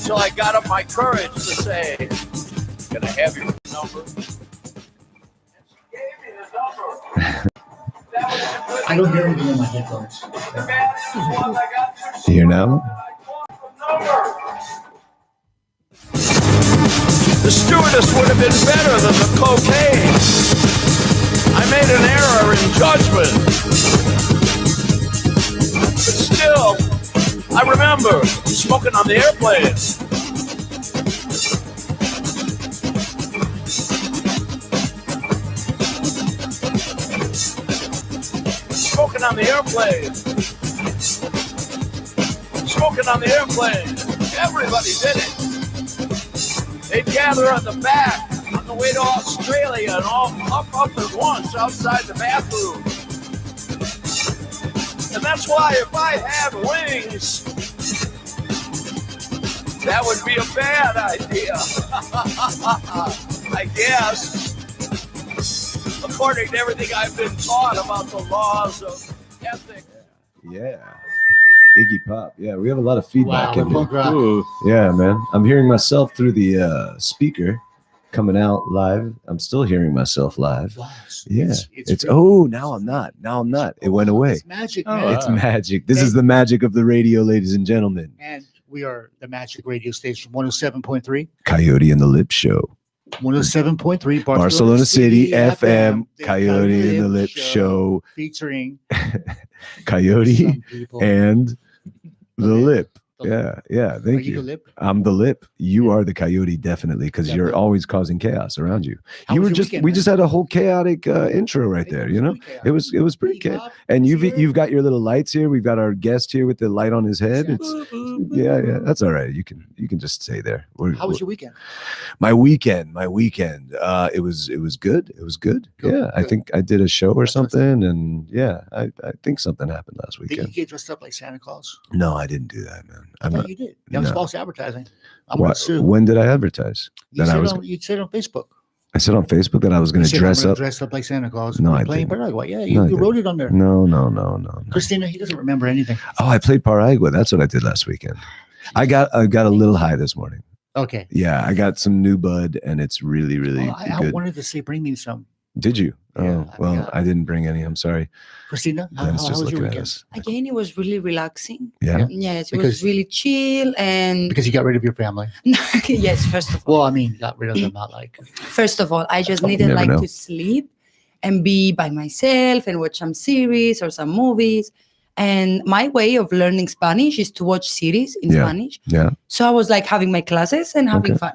till I got up my courage to say, "Can I have your number?" And she gave me the number. I don't hear anything in my headphones. You hear now? The stewardess would have been better than the cocaine. I made an error in judgment. But still, I remember smoking on the airplane. Smoking on the airplane. Smoking on the airplane. Everybody did it. They'd gather at the back on the way to Australia and all up at once outside the bathroom. And that's why if I had wings, that would be a bad idea. I guess. According to everything I've been taught about the laws of ethics. Yeah. Iggy Pop. Yeah, we have a lot of feedback in here. Ooh. Yeah, man. I'm hearing myself through the speaker coming out live. I'm still hearing myself live. Wow. Yeah. It's now I'm not. It went away. It's magic, man. It's magic. This is the magic of the radio, ladies and gentlemen. And we are the Magic Radio Station, 107.3. Coyote and the Lip Show. 107.3 Barcelona City FM, Coyote and the Lip Show. Featuring Coyote people. and the Lip. Yeah. Thank Are you you. the Lip? I'm the Lip. You are the Coyote, definitely, because you're Definitely. always causing chaos around you. How You was were your just weekend, we man? just had a whole chaotic intro right there. You know, it was pretty chaotic. And you've got your little lights here. We've got our guest here with the light on his head. It's yeah. That's all right. You can just stay there. How was your weekend? My weekend. It was good. It was good. Yeah, I think I did a show or something, and yeah, I think something happened last Did you weekend. get dressed up like Santa Claus? No, I didn't do that, man. I thought you did. That was no. false advertising. I'm going What, to sue. when did I advertise You that I was? you said on Facebook. I said on Facebook that I was going You to said, dress I'm gonna up. dress up like Santa Claus. No, You're I playing didn't. Paraguay. Yeah, No, I you didn't. wrote it on there. No. Christina, he doesn't remember anything. Oh, I played Paraguay. That's what I did last weekend. I got a little high this morning. Okay. Yeah, I got some new bud, and it's really I good. wanted to say, bring me some. Did you? Yeah, Oh, well, yeah. I didn't bring any. I'm sorry. Christina, how Glenn's was just your looking at weekend? us. Again, it was really relaxing. Yeah. Yes, it Because- was really chill and Because you got rid of your family. yes, first of all. Well, I mean, got rid of them, not like. First of all, I just needed never like know. to sleep and be by myself and watch some series or some movies. And my way of learning Spanish is to watch series in Yeah. Spanish. Yeah. So I was like having my classes and having fun.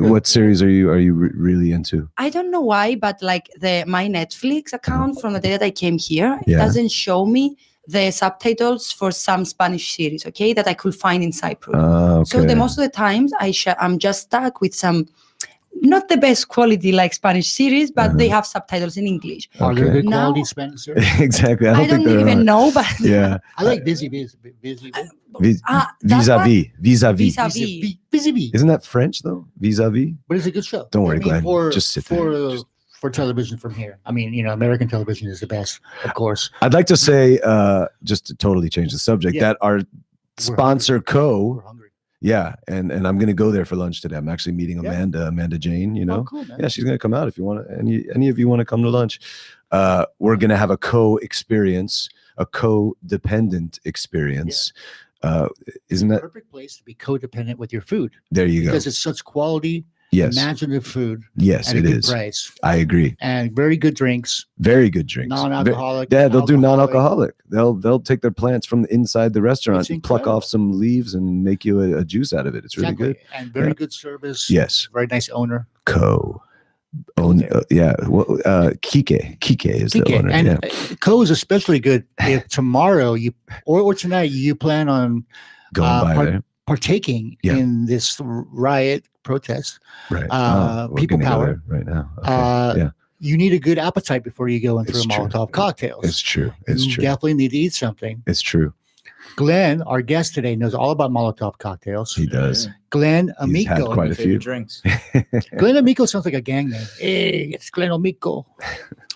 What series are you really into? I don't know why, but like my Netflix account from the day that I came here, it Yeah. doesn't show me the subtitles for some Spanish series, okay, that I could find in Cyprus. Okay. So the most of the times I'm just stuck with some not the best quality like Spanish series, but they have subtitles in English. Are there Okay. good quality Now- Spanish series? Exactly. I I don't don't think there even are. know, but Yeah. I like busy. Vis- that Vis-a-vis. Vis-a-vis. Vis-a-vis. Busy. Isn't that French though? Vis-a-vis. But it's a good show. Don't worry, I mean, Glenn. For, Just sit for, there. Just- for television from here. I mean, American television is the best, of course. I'd like to say, just to totally change the subject, Yeah. that our sponsor We're Co. hungry. Yeah, and I'm gonna go there for lunch today. I'm actually meeting Yeah. Amanda Jane. You know, Oh, cool, man. yeah, she's gonna come out if you want to. Any of you want to come to lunch? We're gonna have a co-experience, a co-dependent experience. Isn't that Perfect place to be codependent with your food there? You go. because it's such quality, Yes, imaginative food yes, at a it good is. price I agree. and very good drinks, Very good drinks. non-alcoholic. Yeah, they'll do alcoholic. non-alcoholic. They'll take their plants from inside the restaurant, It's and pluck incredible. off some leaves, and make you a juice out of it. It's really Exactly. good. And very Yeah. good service. Yes, Very nice owner. Co. Own, yeah. Well, Kike is the Okay. owner. And Yeah. Co is especially good if tomorrow you or tonight you plan on Going by there. partaking Yeah. in this riot protest. Right. We're people gonna go power. there right now. Okay. Yeah. You need a good appetite before you go in It's through true. Molotov cocktails. It's true. It's you true. definitely need to eat something. It's true. Glenn, our guest today, knows all about Molotov cocktails. He does. Glenn He's had Amico. quite a few. drinks. Glenn Amico sounds like a gang name. Hey, it's Glenn Amico.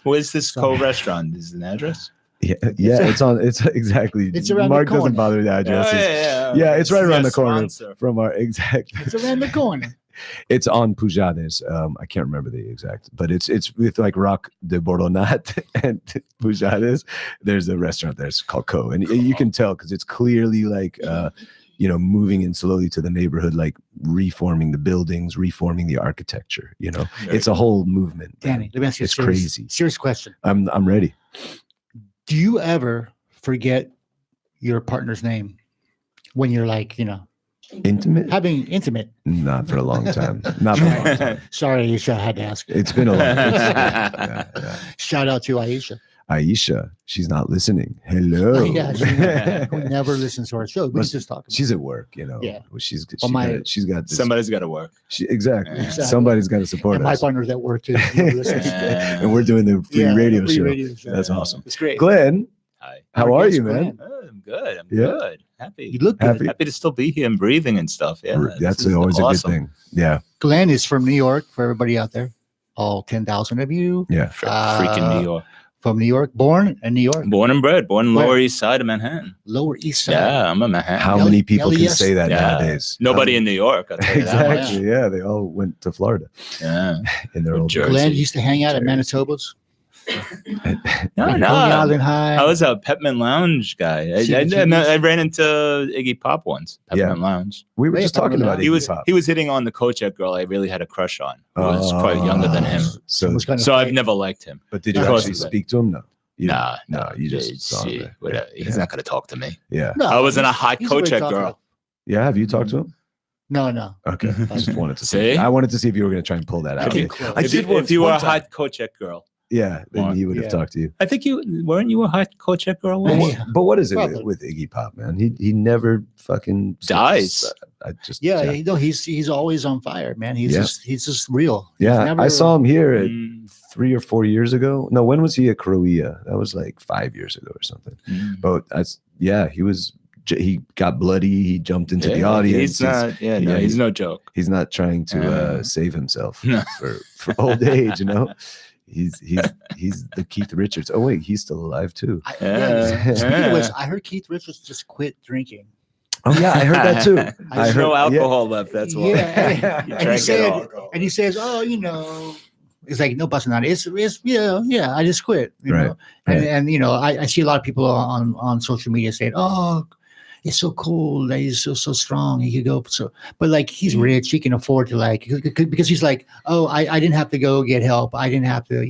Where's this co-restaurant? Is it an address? Yeah. It's on. It's exactly. It's around the Mark doesn't corner. bother the addresses. Yeah, it's right around the corner from our exact. It's around the corner. It's on Pujades. I can't remember the exact, but it's with like Rock de Boronat and Pujades. There's a restaurant there. It's called Co, and you can tell because it's clearly like moving in slowly to the neighborhood, like reforming the buildings, reforming the architecture. It's a whole movement. Danny, let me ask you It's a serious, crazy. serious question. I'm ready. Do you ever forget your partner's name when you're like, Intimate? having intimate? Not for a long time. Not for a long time. Sorry, Aisha, I had to ask. It's been a long time. Yeah. Shout out to Aisha. Aisha, she's not listening. Hello. Yeah, she never listens to our show. We just talk. She's at work, Yeah. Well, she's my- got this, Somebody's got to work. exactly. Exactly. Somebody's got to support And my us. partner's at work too. He listens. And we're doing the free radio free show. radio show. That's awesome. It's great. Glenn, Hi. how Our are guest, you, man? Glenn. I'm good. I'm Yeah. good. Happy. You look good. Happy. Happy to still be here and breathing and stuff. Yeah. That's this is always awesome. a good thing. Yeah. Glenn is from New York. For everybody out there, all 10,000 of you Yeah. Freaking New York. from New York, born in New York, Born and bred. Born Where? Lower East Side of Manhattan. Lower East Side. Yeah, I'm a Manhattan. How L- many people can LES? say that Yeah. nowadays? Nobody in New York. I'll tell you that much. Exactly. Yeah. They all went to Florida Yeah. in their Or old Jersey. Glenn used to hang out at Jersey. Manitoba's. No, Coney no. Island High. I was a Pepman Lounge guy. I ran into Iggy Pop once. Pepman Lounge. We were Wait, just talking about He it. He was hitting on the Kochek girl I really had a crush on. Who was quite younger than him. So, Was kind of So I've fake. never liked him. but did you Of course actually he did. speak to him? No. You Nah, didn't? No, you just saw him there. whatever. He's not going to talk to me. Yeah. No, I wasn't a hot he's great Kochek talker. girl. Yeah. Have you talked to him? No. Okay. I just wanted to See? I wanted to see if you were going to try and pull that out. Okay, Yeah. close. I If did you, once, if you were a one time. hot Kochek girl, Yeah, then Mark. he would have Yeah. talked to you. I think weren't you a hot Kochek girl? But once? what, but what is it Probably. with Iggy Pop, man? He never fucking Dies. I just Yeah, he's always on fire, man. He's Yeah. just real. He's yeah. never- I saw him here at Mm, 3 or 4 years ago. No, when was he at Croatia? That was like 5 years ago or something. mm. But he got bloody. He jumped into the audience. He's not. Yeah, no, yeah, he's no joke. He's not trying to save himself for old age, He's the Keith Richards. Oh wait, he's still alive too. Speaking of which, I heard Keith Richards just quit drinking. Oh yeah, I heard that too. I There's heard no alcohol left. That's why. Yeah, He and he drank it said, all. and he says, "Oh, it's like no busting on it. It's yeah. I just quit, Right, know." right. And I see a lot of people on social media saying, "Oh, it's so cool that he's so strong. He could go so, but like he's rich. He can afford to because he's like, oh, I didn't have to go get help. I didn't have to,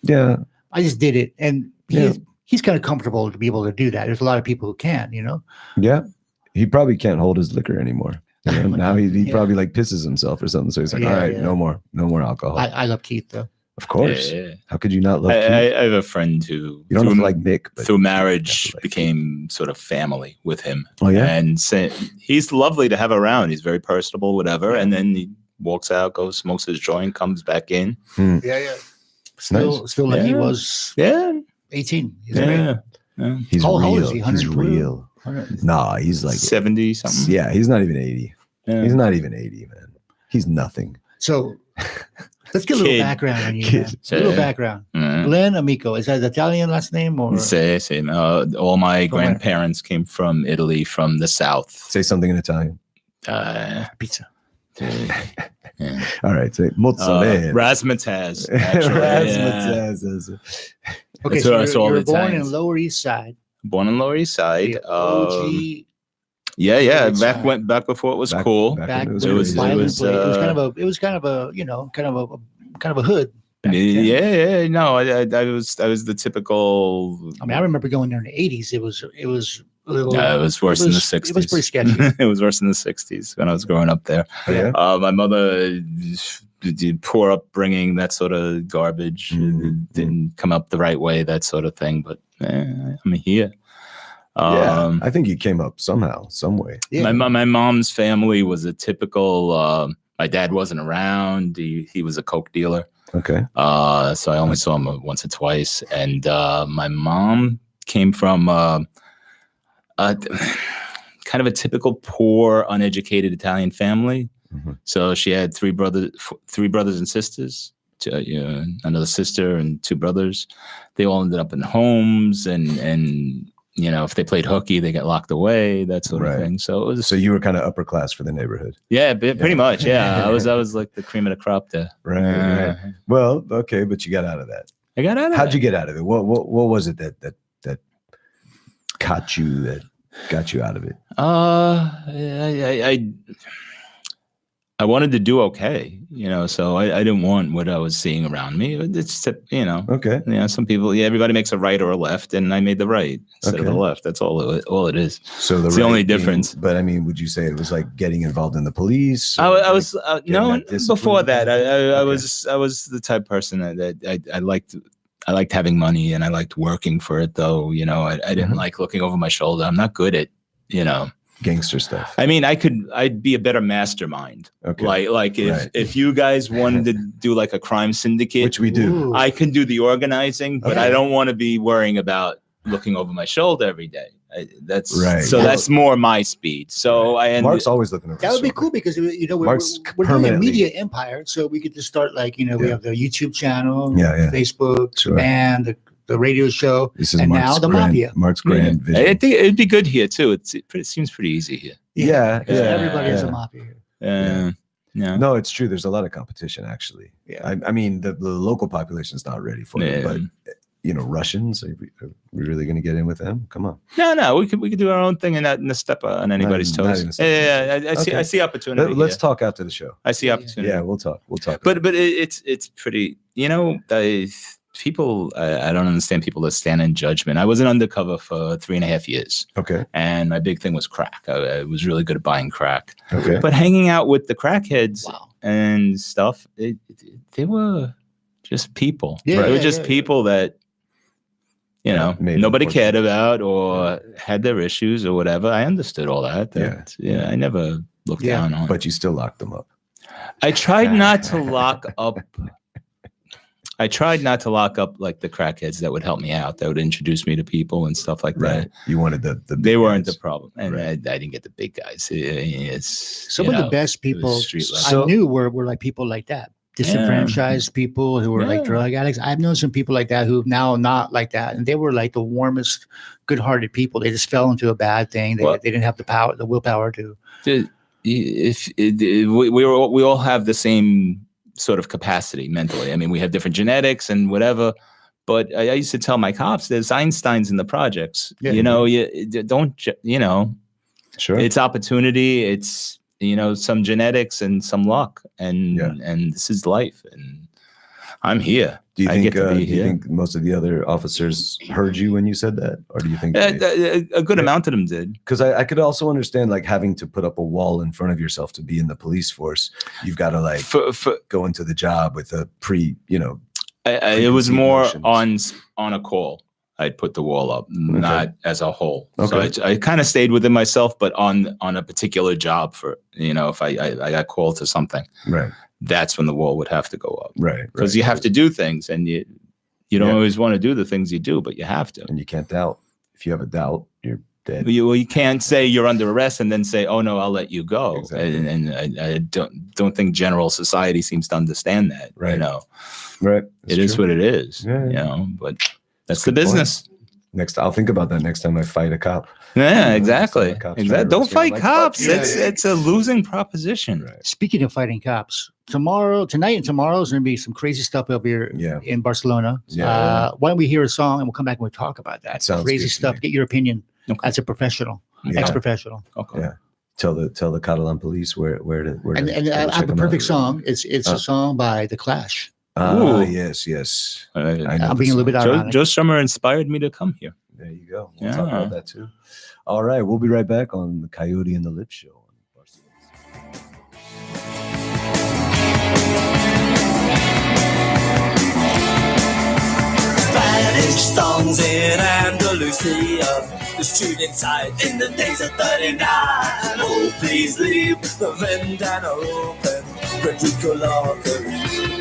Yeah, I just did it, and Yeah. he's kind of comfortable to be able to do that. There's a lot of people who can, yeah. He probably can't hold his liquor anymore. Now he Yeah. probably like pisses himself or something. So he's like, Yeah, all right, yeah. no more alcohol. I love Keith though. Of course. Yeah. How could you not love Keith? I have a friend who You don't have through, to like Mick, but through you marriage have to like became sort of family with him. Oh, yeah? And he's lovely to have around. He's very personable, whatever. And then he walks out, goes, smokes his joint, comes back in. Yeah. Still like he Yeah. was Yeah. 18. He's great. Yeah. He's How old real. is he? He's 102? real. Nah, he's like 70 something. Yeah, he's not even 80. Yeah. He's not even 80, man. He's nothing. So let's get a little Kid. background on you. Kid. Man. A little Yeah. background. Mm. Glenn Amico, is that Italian last name or? Same. All my From where? grandparents came from Italy, from the south. Say something in Italian. Pizza. Yeah. All right, say mozzarella. Razzmatazz. Actually, yeah. Razzmatazz. Okay, That's so what I saw you were the born in Italians. Lower East Side. Born on Lower East Side. The OG, Yeah. East Back Side. back before it was Back- cool. back back when when it it was was crazy. violent. It was, It was kind of a hood. back then. Yeah. No, I was the typical. I mean, I remember going there in the 80s. It was a little. No, it was worse in the 60s. It was pretty sketchy. It was worse in the 60s when I was growing up there. Oh, yeah? My mother did poor upbringing, that sort of garbage. Didn't come up the right way, that sort of thing. But I'm here. Yeah, I think he came up somehow, some way. Yeah. My mom's family was a typical. My dad wasn't around. He was a coke dealer. Okay. So I only saw him once or twice. And my mom came from kind of a typical poor, uneducated Italian family. Mhm. So she had three brothers and sisters. another sister and 2 brothers. They all ended up in homes, and if they played hooky, they got locked away, that sort of thing. So it was. So you were kind of upper class for the neighborhood. Yeah, pretty much. Yeah, I was like the cream of the crop there. Right. Well, okay, but you got out of that. I got out of How'd you get out of it? What was it that caught you, that got you out of it? I wanted to do okay, so I didn't want what I was seeing around me. It's, Okay. Some people, everybody makes a right or a left, and I made the right instead of the left. That's all it is. So it's the only difference. But I mean, would you say it was like getting involved in the police? I was no, before that. I was the type of person that I liked having money, and I liked working for it, though. I didn't like looking over my shoulder. I'm not good at, gangster stuff. I mean, I'd be a better mastermind. Okay. Like if you guys wanted to do like a crime syndicate, which we do. Ooh. I can do the organizing, but I don't want to be worrying about looking over my shoulder every day. That's right. So that's more my speed. So Mark's always looking over. That would be cool because we're doing a media empire, so we could just start like we have the YouTube channel, Facebook, the band, the radio show, and Mark's now the mafia. Mark's grand vision. I think it'd be good here too. It seems pretty easy here. Yeah. Everybody has a mafia here. Yeah. No, it's true. There's a lot of competition, actually. Yeah. I mean, the local population is not ready for it, but Russians, are we really going to get in with them? Come on. No. We could do our own thing and not step on anybody's toes. I see opportunity. Let's talk after the show. I see opportunity. Yeah, we'll talk. But it's pretty. People, I don't understand people that stand in judgment. I was an undercover for 3.5 years. Okay. And my big thing was crack. I was really good at buying crack. Okay. But hanging out with the crackheads and stuff, they were just people. Yeah, they were just people that, nobody cared about or had their issues or whatever. I understood all that. I never looked down on it. But you still locked them up. I tried not to lock up. I tried not to lock up like the crackheads that would help me out, that would introduce me to people and stuff like that. You wanted the big they weren't guys. The problem, and I didn't get the big guys. Some of the best people I knew were like people like that, disenfranchised people who were like drug addicts. I've known some people like that who now not like that, and they were like the warmest, good-hearted people. They just fell into a bad thing. They didn't have the willpower to. We all have the same sort of capacity mentally. I mean, we have different genetics and whatever, but I used to tell my cops there's Einsteins in the projects. You don't, Sure. It's opportunity. It's, some genetics and some luck, and this is life, and I'm here. Do you think most of the other officers heard you when you said that, or do you think a good amount of them did? Because I could also understand like having to put up a wall in front of yourself to be in the police force. You've got to like go into the job with a it was more on a call. I'd put the wall up, not as a whole. Okay. So I kind of stayed within myself, but on a particular job for if I got called to something, right. That's when the wall would have to go up. Right. Because you have to do things, and you don't always want to do the things you do, but you have to. And you can't doubt. If you have a doubt, you're dead. You can't say you're under arrest and then say, "Oh no, I'll let you go." Exactly. And I don't think general society seems to understand that. Right. Right. That's it is true. what it is. Yeah. But that's the business. I'll think about that next time I fight a cop. Yeah, exactly. Don't fight cops. Yeah. It's a losing proposition. Right. Speaking of fighting cops, tonight and tomorrow is going to be some crazy stuff over here in Barcelona. Yeah. Why don't we hear a song and we'll come back and we'll talk about that. Sounds crazy good stuff. Get your opinion as a professional, ex-professional. Okay. Yeah. Tell the Catalan police where to. And I have a perfect song. It's a song by The Clash. Yes. I'm being a little bit ironic. Joe Strummer inspired me to come here. There you go. We'll talk about that too. All right, we'll be right back on the Coyote and the Lip show. Spanish songs in Andalusia. The shooting inside in the days of 39. Oh, please leave the ventana open. Rodrigo Lorca,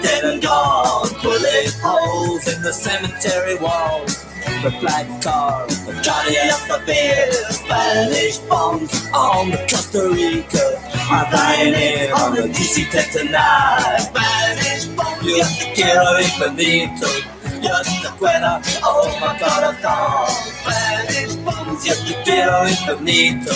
dead and gone. Bullet holes in the cemetery walls. The black car, the Johnny up the beer. Spanish bombs on the Costa Rica. I'm dying in on the DC-10 tonight. Spanish bomb, yo te quiero infinito. Yo te quiero, oh my corazón. Spanish bombs, yo te quiero infinito.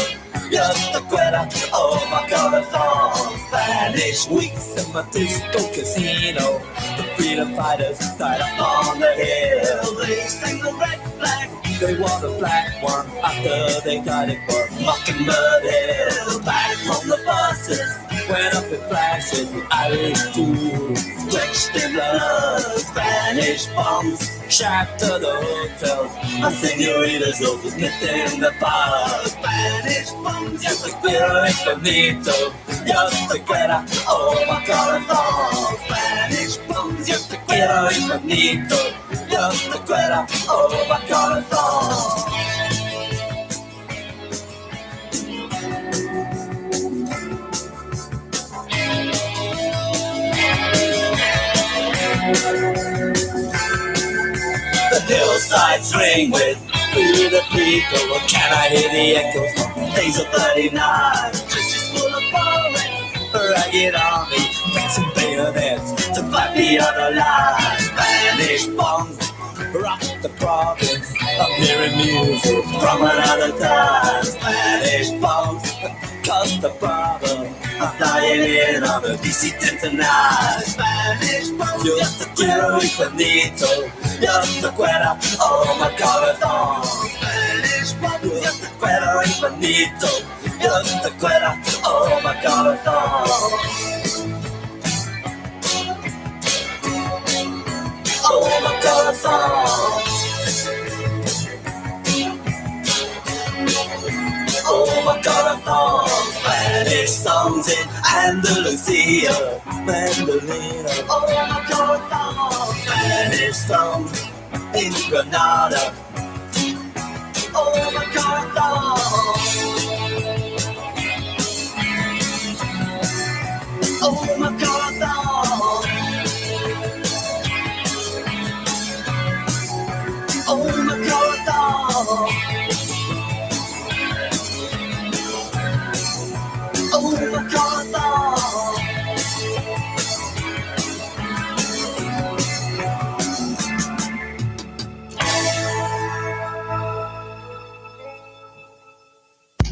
Yo te quiero, oh my corazón. Spanish weeks in my disco casino. The freedom fighters died up on the hill. They sing the red flag. They want a black one after they got it for Mockingbird Hill. Back from the buses, went up in flashes with Irish too, drenched in blood. Spanish bombs shatter the hotels. My senoritas locals knitting the bars. Spanish bombs, yo te quiero infinito. Yo te quiero, oh my corazón. Spanish bombs, yo te quiero infinito. Yo te quiero, oh my corazón. The hillsides ring with through the people. Can I hear the echoes of days of 39? Trenches full of forest, ragged army, passing bayonets to fight the other line. Spanish bombs rock the province. I'm hearing music from another time. Spanish bombs cause the problem. I'm dying in on the DC-10 tonight. Spanish bombs, yo te quiero infinito. Yo te quiero, oh my corazón. Spanish bombs, yo te quiero infinito. Yo te quiero, oh my corazón. Oh my corazón. Oh my corazón. Spanish songs in Andalusia, Mandolina. Oh my corazón. Spanish songs in Granada. Oh my corazón. Oh my corazón. Oh my corazón. Oh my corazón.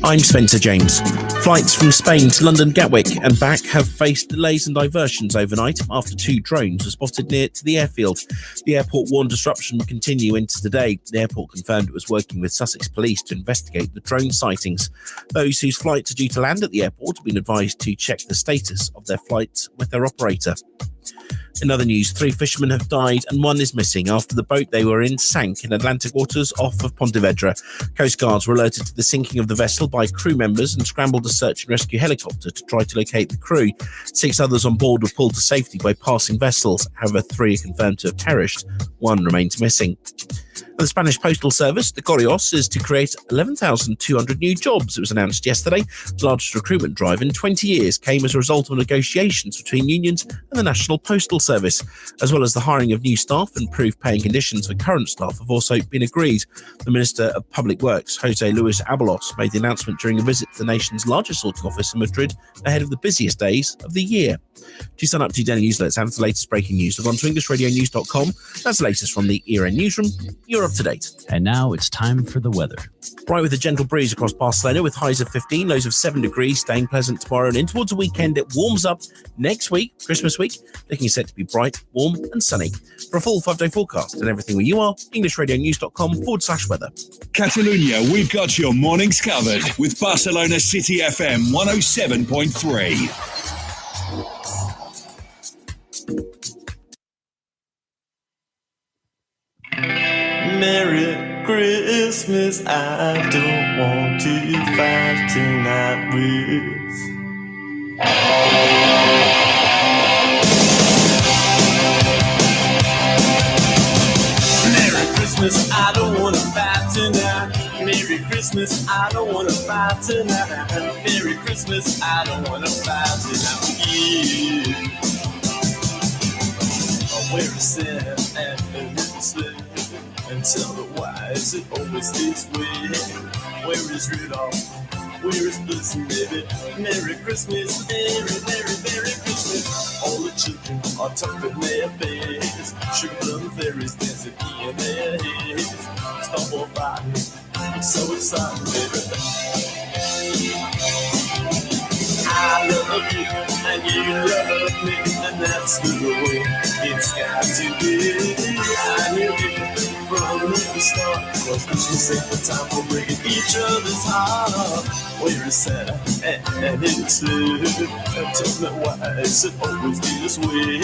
I'm Spencer James. Flights from Spain to London Gatwick and back have faced delays and diversions overnight after 2 drones were spotted near to the airfield. The airport warned disruption would continue into today. The airport confirmed it was working with Sussex Police to investigate the drone sightings. Those whose flights are due to land at the airport have been advised to check the status of their flights with their operator. In other news, 3 fishermen have died and 1 is missing after the boat they were in sank in Atlantic waters off of Pontevedra. Coast Guards were alerted to the sinking of the vessel by crew members and scrambled a search and rescue helicopter to try to locate the crew. 6 others on board were pulled to safety by passing vessels. However, 3 are confirmed to have perished. 1 remains missing. The Spanish Postal Service, the Correos, is to create 11,200 new jobs. It was announced yesterday. The largest recruitment drive in 20 years came as a result of negotiations between unions and the National Postal Service, as well as the hiring of new staff. Improved paying conditions for current staff have also been agreed. The Minister of Public Works, Jose Luis Abalos, made the announcement during a visit to the nation's largest sorting office in Madrid ahead of the busiest days of the year. To sign up to daily newsletters and for the latest breaking news, log on to EnglishRadioNews.com. That's the latest from the ERN newsroom. You're up to date. And now it's time for the weather. Bright with a gentle breeze across Barcelona with highs of 15, lows of 7 degrees, staying pleasant tomorrow and in towards the weekend. It warms up next week, Christmas week, looking set to be bright, warm and sunny. For a full 5-day forecast and everything where you are, EnglishRadioNews.com/weather. Catalonia, we've got your mornings covered with Barcelona City FM 107.3. Merry Christmas, I don't want to fight tonight with. Merry Christmas, I don't want to fight tonight. Merry Christmas, I don't want to fight tonight. Merry Christmas, I don't want to fight tonight with you. I'll wear a Santa and a little sleigh and tell her why is it always this way. Where is Rudolph? Where is Blitzen, baby? Merry Christmas, Merry Christmas. All the children are tucked in their beds. Sugar plum fairies dancing in their heads. Stumble by, I'm so excited, baby. I love you, and you love me, and that's the way it's got to be. I knew it from the start, 'cause Christmas ain't the time for breaking each other's heart. Where is Santa and his love? Tell me why it's always this way.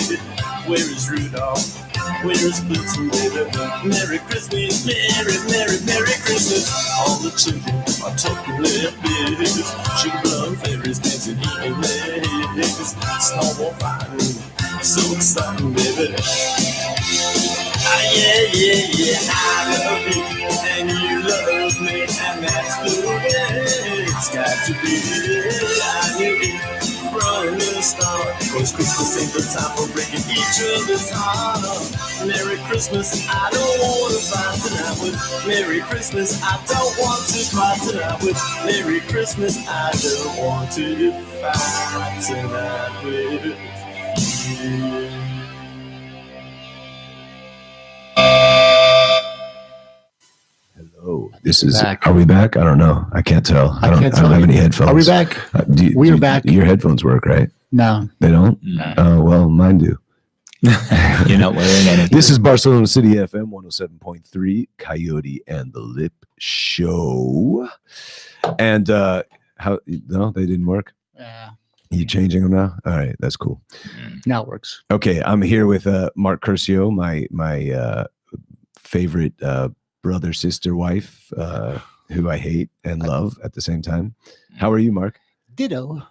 Where is Rudolph? Where is Blitzen, baby? Merry Christmas, Merry Christmas. All the children are talking their biz. Sugar plum fairies dancing in their heads. Snowball fighting, so exciting, baby. Yeah. I love you, and you love me, and that's the way it's got to be. I knew it from the start, 'cause Christmas ain't the time for breaking each other's heart. Merry Christmas, I don't want to fight tonight with. Merry Christmas, I don't want to fight tonight with. Merry Christmas, I don't want to fight tonight with you. Hello. This is. Back. Are we back? I don't know. I can't tell. I don't have any headphones. Are we back? We are back. Your headphones work, right? No. They don't? No. Oh, well, mine do. You're not wearing anything. This is Barcelona City FM 107.3, Coyote and the Lip show. And how? No, they didn't work. You changing them now? All right, that's cool. Now it works. Okay, I'm here with Mark Curcio, my favorite brother, sister, wife, who I hate and love at the same time. How are you, Mark? Ditto.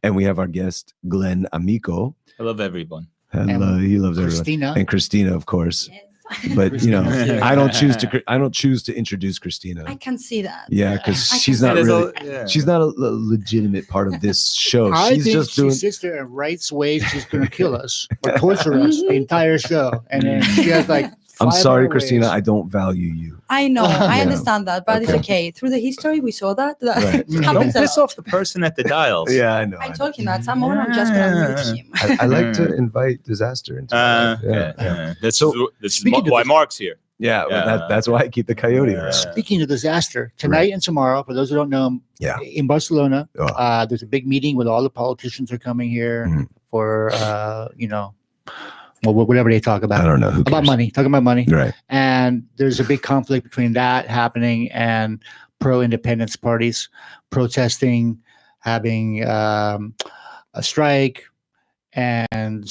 And we have our guest, Glenn Amico. I love everyone. Hello, he loves Christina. everyone. And Christina, of course. Yes. But you know, I don't choose to introduce Christina. I can see that. Yeah, because I she's can not see really. She's not a legitimate part of this show. I She's think just she doing. sits there and writes ways she's going to kill us or torture us the entire show. And then she has like I'm 5 sorry, other Christina. ways. I don't value you. I know. I Yeah. understand that, but it's Okay. okay. Through the history, we saw that. Right. It Don't happens a piss lot. off the person at the dials. Yeah, I know. I told him that some moment I'm just gonna mute him. I like to invite disaster into my life. Yeah. This So, is speaking of why this- Mark's here. Yeah, Yeah. that's why I keep the coyote Yeah. around. Speaking of disaster, tonight and tomorrow, for those who don't know, Yeah. in Barcelona, Oh. there's a big meeting with all the politicians are coming here Mhm. for, whatever they talk I about. don't know who About cares. money, talking about money. Right. And there's a big conflict between that happening and pro-independence parties protesting, having a strike, and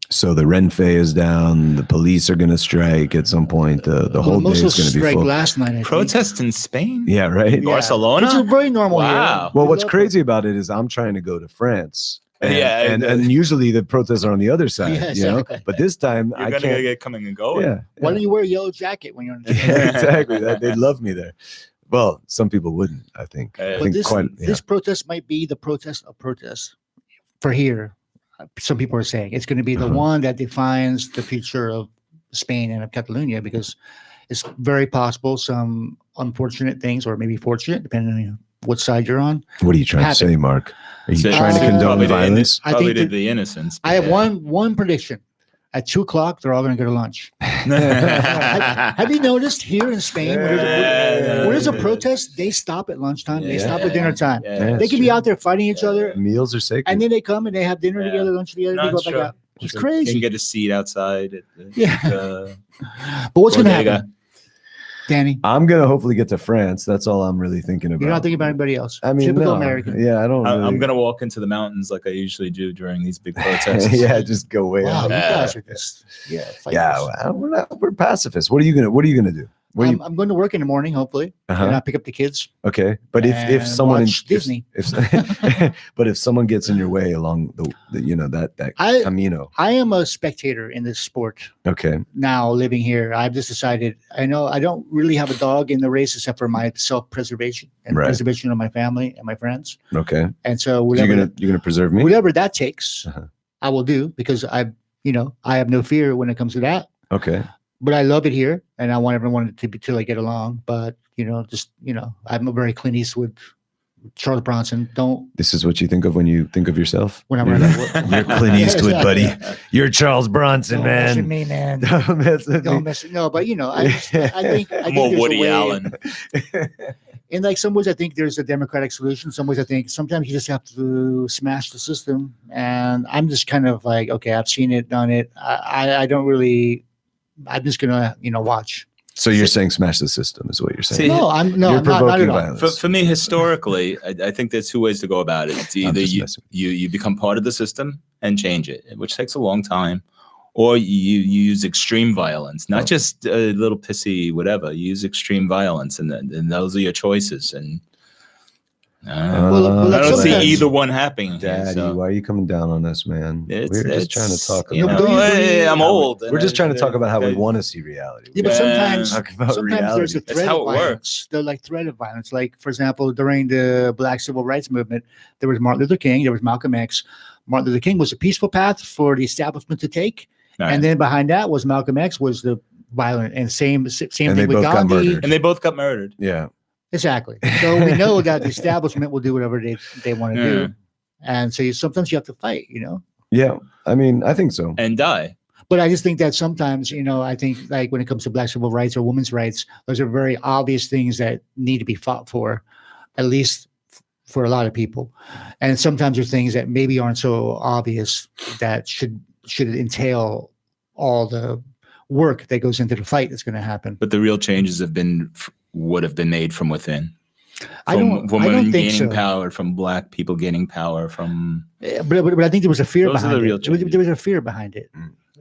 So the Renfe is down. The police are going to strike at some point. The whole day most is going to be strike full. last night. I think. Protests in Spain? Yeah, right. Yeah. Barcelona? Which is very normal here. Wow. Well, We what's love crazy about it is I'm trying to go to France. And, Yeah, and usually the protests are on the other side, Yeah, you know. exactly. But this time You're I going can't. to get coming and going. Yeah, Why don't you wear a yellow jacket when you're on the exactly. They'd love me there. Well, some people wouldn't. I think. I But But think this, quite. Yeah. this protest might be the protest of protests for here. Some people are saying it's going to be the Uh-huh. one that defines the future of Spain and of Catalonia, because it's very possible some unfortunate things, or maybe fortunate, depending on what side you're on. What are you trying to happen. say, Mark? Are you So- trying to Uh, condone probably violence? I Probably think did that- the innocence. I have one prediction. At 2:00, they're all going to go to lunch. Have you noticed here in Spain, when there's a protest, they stop at lunchtime, they stop at dinner time. Yeah, They can be out there fighting each other, Meals are sacred. and then they come and they have dinner Yeah. together, lunch together, No, they go it's back true. out. It's You crazy. can get a seat outside. At the, Yeah. the But what's going to bodega. happen, Danny? I'm gonna hopefully get to France. That's all I'm really thinking about. You're not thinking about anybody else. I mean, Typical no. American. Yeah, I don't. I'm really- going to walk into the mountains like I usually do during these big protests. yeah, just go way Wow, out. you Yeah. guys are just fighters. Yeah, we're pacifists. What are you gonna do? What do you? I'm going to work in the morning, hopefully, Uh-huh. and I'll pick up the kids. Okay, but if and someone watch Disney. if but if someone gets in your way along the that I- camino. I am a spectator in this sport Okay, now, living here. I've just decided, I know I don't really have a dog in the race except for my self-preservation and Right. preservation of my family and my friends. okay. And so So whatever, you're gonna preserve me. whatever that takes, Uh-huh. I will do, because I have no fear when it comes to that. Okay, But I love it here, and I want everyone to like get along. But just I'm a very Clint Eastwood, Charles Bronson. This is what you think of when you think of yourself? When I'm You're Clint Eastwood, buddy. You're Charles Bronson, Don't man. mess with me, man. Don't mess with Don't me. mess. No, but I think More there's a Woody way- Allen. In like some ways, I think there's a democratic solution. Some ways, I think sometimes you just have to smash the system. And I'm just kind of like, okay, I've seen it, done it. I don't really. I'm just gonna, watch. So you're saying smash the system is what you're saying? See, No, I'm no, You're I'm not at provoking all. violence. For me, historically, I think there's two ways to go about it. It's either just you, messing. you become part of the system and change it, which takes a long time, or you use extreme violence, not just a little pissy whatever. You use extreme violence, and those are your choices. And Well, I don't see sometimes- either one happening. Daddy, so. why are you coming down on us, man? We're just trying to talk You about. know, hey, I'm old. We're just trying to talk about how we Okay. want to see reality. Yeah, but sometimes, Talk about there's reality. a That's threat how of it violence. works. The like threat of violence. Like, for example, during the Black Civil Rights Movement, there was Martin Luther King, there was Malcolm X. Martin Luther King was a peaceful path for the establishment to take, Right. and then behind that was Malcolm X was the violent, and same And thing they with both got Gandhi. murdered. And they both got murdered. Yeah. Exactly. So we know that the establishment will do whatever they want to do, and so sometimes you have to fight. Yeah. I mean, I think so. And die. But I just think that sometimes, I think like when it comes to Black civil rights or women's rights, those are very obvious things that need to be fought for, at least for a lot of people. And sometimes there's things that maybe aren't so obvious that should entail all the work that goes into the fight that's going to happen. But the real changes would have been made from within. I don't women think gaining so. power, from Black people gaining power, from But I think there was a fear Those are behind the real it. There was changes. a fear behind it.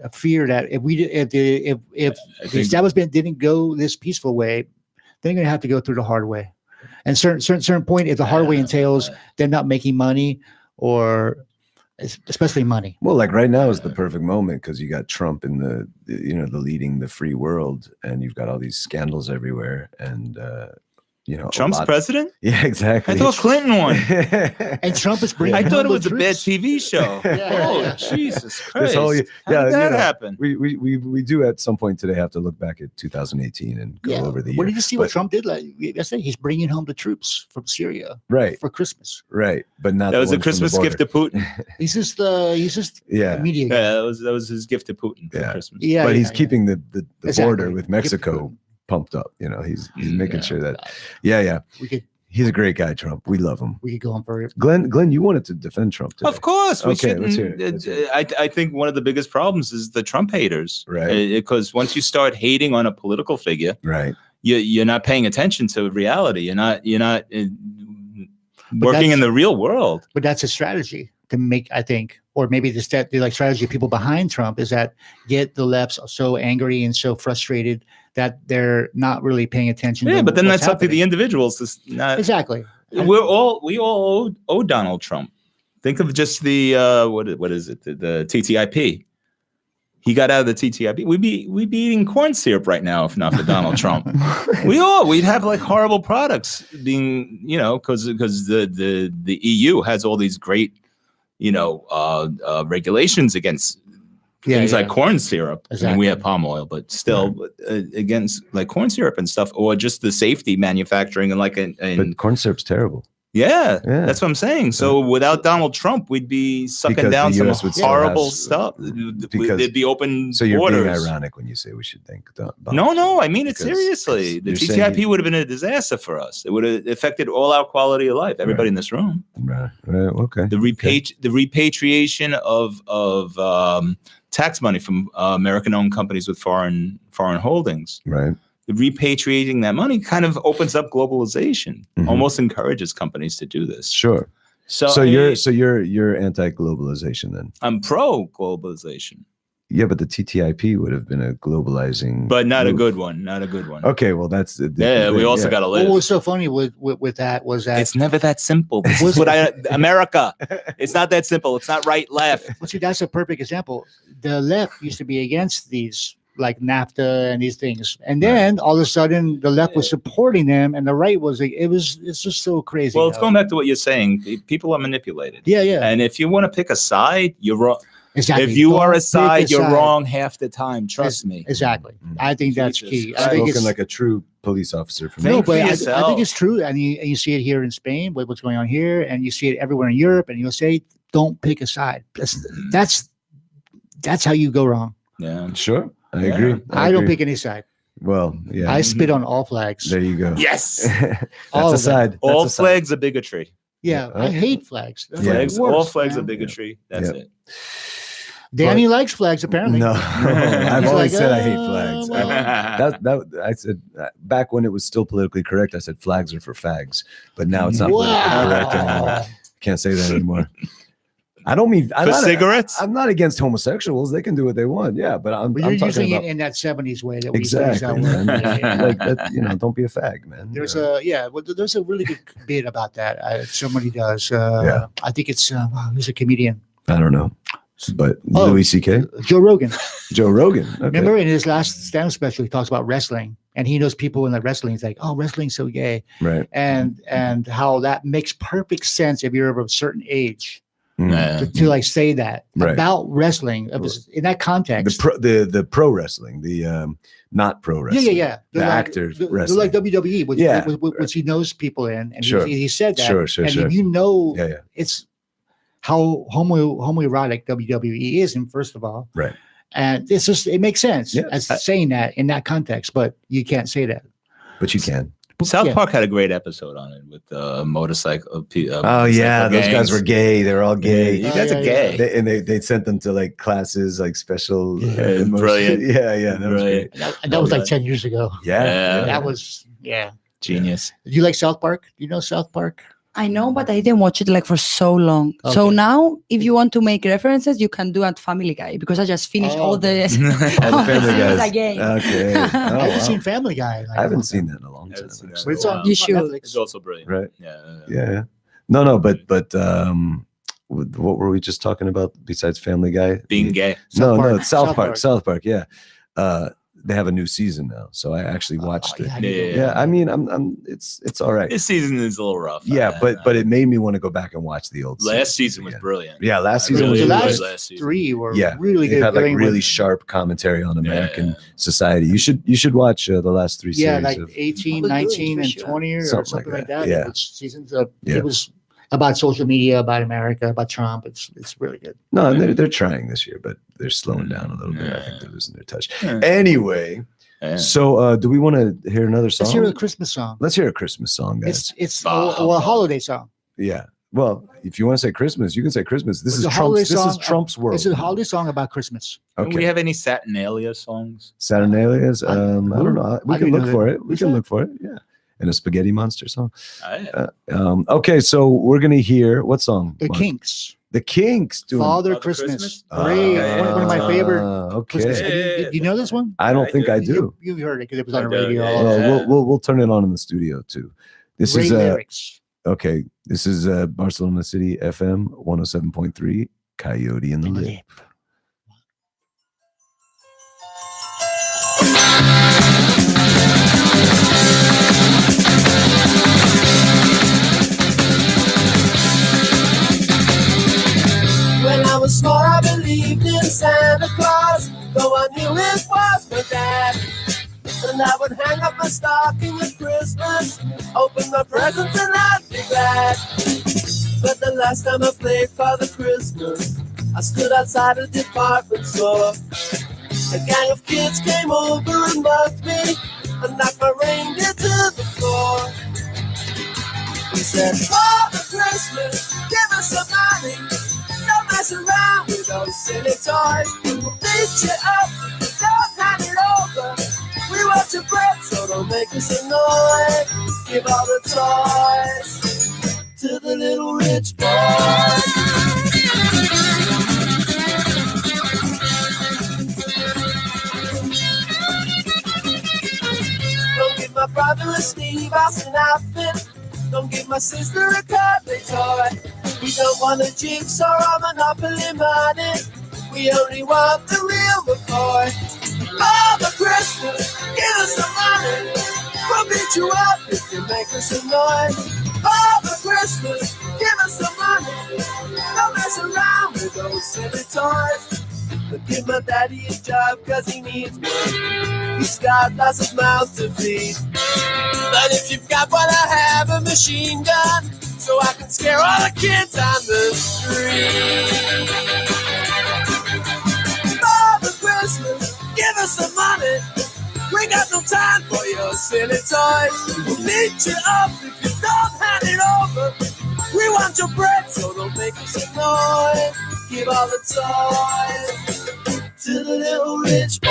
A fear that if I the think- establishment didn't go this peaceful way, they're going to have to go through the hard way. And certain point, if the hard way entails them not making money, or especially money. Well, like right now is the perfect moment because you got Trump in the leading the free world, and you've got all these scandals everywhere, and Trump's president. Yeah, exactly. I thought Clinton won. And Trump is bringing. I thought it home was the a bad troops. TV show. Yeah, Oh, yeah. Jesus Christ. This whole, How did that happen? We do at some point today have to look back at 2018 and go Yeah. over the year. What did you see what But- Trump did? Like yesterday, he's bringing home the troops from Syria Right, for Christmas. right, but not That the was a ones from the Christmas gift to border. Putin. He's just Yeah. a media guy. Yeah, that was his gift to Putin for Yeah. Christmas. Yeah, But yeah, he's yeah. keeping the Exactly. border with Gift to Mexico Putin. pumped up. He's making Yeah. sure that. Yeah. He's a great guy, Trump. We love him. We could go on for Glenn, you wanted to defend Trump today. Of course, we Okay, let's hear shouldn't. it. Let's hear I think one of the biggest problems is the Trump haters, Right. Because once you start hating on a political figure, Right. you're not paying attention to reality. You're not working that's- in the real world. but that's a strategy to make, I think, or maybe the strategy of people behind Trump is that get the left so angry and so frustrated that they're not really paying attention. Yeah, to but then what's that's up to the happening. individuals. To not, Exactly. we all owe Donald Trump. Think of just the what is it? The TTIP. He got out of the TTIP. We'd be eating corn syrup right now if not for Donald Trump. We'd have like horrible products being, because the EU has all these great, regulations against things like corn syrup. I mean, we have palm oil, but still against like corn syrup and stuff, or just the safety manufacturing and like But corn syrup's terrible. Yeah, Yeah. that's what I'm saying. So without Donald Trump, we'd be sucking Because down the some US would still horrible have- stuff. because- There'd be open So you're borders. being ironic when you say we should thank Donald No, Trump, I mean it because- seriously. The you're saying TTIP would have been a disaster for us. It would have affected all our quality of life. Everybody in this room. Right. Okay. The repatriation of tax money from American-owned companies with foreign holdings. Right. Repatriating that money kind of opens up globalization. Mhm. Almost encourages companies to do this. Sure. So So I mean, you're anti-globalization then? I'm pro globalization, Yeah, but the TTIP would have been a globalizing, but not a move. good one. Not a good one. Okay, well that's the Yeah, we also got to live. What was so funny with that was that It's never that simple. This is what America. It's not that simple. It's not right, left. well, see, that's a perfect example. The left used to be against these like NAFTA and these things, and then all of a sudden the left was supporting them, and the right was like, it's just so crazy. Well, it's going back to what you're saying. People are manipulated. Yeah, yeah. And if you want to pick a side, you're wrong. Exactly. If you are Don't a side, pick a you're side. wrong half the time. Trust me. Exactly. I think that's Jesus key. I Christ. think Spoken it's like a true police officer from no, Think for but I yourself. think it's true, and you see it here in Spain with what's going on here, and you see it everywhere in Europe, and you'll say, "Don't pick a side." That's how you go wrong. Yeah. Sure, I Yeah. agree. I don't agree. pick any side. Well, yeah. I spit on all flags. There you go. Yes. That's All a of them. side. All That's a side. flags are bigotry. Yeah, I hate flags. That's Yeah. the Flags, all worst, flags man. are bigotry. That's Yep. it. Danny likes flags, apparently. No, I've He's always like, said I hate flags. well. That I said back when it was still politically correct. I said flags are for fags, but now it's not politically correct anymore. Can't say that anymore. I don't mean For cigarettes? I'm not against homosexuals. They can do what they want. Yeah, but I'm But you're talking using about it in that 70s way that we exactly. use that Man. word. Yeah. Like that, don't be a fag, man. There's there's a really good bit about that. Somebody does. Yeah. I think it's who's a comedian? I don't know, but Oh. Louis C.K. Joe Rogan. Joe Rogan. Okay. Remember in his last stand-up special, he talks about wrestling, and he knows people in the wrestling. He's like, "Oh, wrestling's so gay," Right. and how that makes perfect sense if you're of a certain age Mm. to like say that Right. about wrestling in that context. The pro wrestling, the not pro wrestling. Yeah. The They're like, actors they're wrestling. like WWE, which, Yeah. which he knows people in, and Sure. he said that. Sure, and sure. you know, Yeah. it's how homoerotic WWE is, and first of all, Right. and it's just it makes sense Yeah. as saying that in that context, but you can't say that. But you can. South Yeah. Park had a great episode on it with motorcycle. Oh yeah, those guys gangs. were gay. They were all gay. You guys are gay. They sent them to like classes, like special. Yeah, brilliant. Yeah, that was Brilliant. great. And that was like 10 years ago. Yeah. That was Genius. Do you like South Park? Do you know South Park? I know, but I didn't watch it like for so long. So Okay. now, if you want to make references, you can do at Family Guy because I just finished all the All the Family series Guys. again. Okay. I Oh, haven't wow. seen Family Guy. I haven't seen that in a long time. Haven't seen that. actually. But it's on, You it's on should. Netflix. It's also brilliant. Right. Yeah. Yeah. No, but what were we just talking about besides Family Guy? Being gay. No, Park. it's South South Park. Park. South Park. Yeah. They have a new season now, so I actually watched it. yeah, Yeah, I mean, it's all right. This season is a little rough. Yeah, but it made me want to go back and watch the old. last season was again. brilliant. Yeah, last I season really was the enjoyed good. last season. 3 were Yeah, really they've good. had like dealing really with- sharp commentary on American Yeah. society. You should watch the last 3 yeah, series. like of, 18, We'll do it 19, for and sure. 20 or Something something like like that. that. Yeah. Which seasons Yeah. it was about social media, about America, about Trump. It's really good. no, they're trying this year, but they're slowing down a little bit. I think they're losing their touch. Yeah. Anyway, Yeah. so do we want to hear another song? Let's hear a Christmas song. Let's hear a Christmas song, guys. It's Bah, a holiday song. Yeah. Well, if you want to say Christmas, you can say Christmas. This It's is a holiday Trump's. This is song. Trump's world. It's a holiday song about Christmas. Do Okay. we have any Saturnalia songs? Saturnalias. I don't know. We I can didn't look know for that. it. We What's can that? look for it. Yeah. And a Spaghetti Monster song. Yeah. Okay, so we're gonna hear what song? The Mark? Kinks. The Kinks doing. Father Father Christmas. Christmas? Great. One of my favorite Christmas. Okay. Do you know this one? I don't think I do. You've heard it because it was on I the do, radio. yeah. all the time. Well, we'll turn it on in the studio too. This Great is lyrics. okay. This is Barcelona City FM 107.3 Coyote and the Lip. When I was small, I believed in Santa Claus, though I knew it was my dad. And I would hang up my stocking at Christmas, open my presents, and I'd be glad. But the last time I played Father Christmas, I stood outside a department store. A gang of kids came over and mugged me and knocked my reindeer to the floor. He said, Father Christmas, give us some money. Don't mess around with those silly toys. We'll beat you up, don't hand it over. We want your bread, so don't make us annoyed. Give all the toys to the little rich boy. Don't give my brother a Steve Austin outfit. Don't give my sister a cuddly toy. We don't want a jigsaw or Monopoly money. We only want the real McCoy. Father Christmas, give us some money. We'll beat you up if you make us annoyed. Father Christmas, give us some money. Don't mess around with those silly toys. But give my daddy a job cause he needs me. He's got lots of mouths to feed. But if you've got one, I have a machine gun, so I can scare all the kids on the street. Father Christmas, give us some money. We got no time for your silly toys. We'll beat you up if you don't hand it over. We want your bread, so don't make us annoy. Give all the toys to the little rich boy.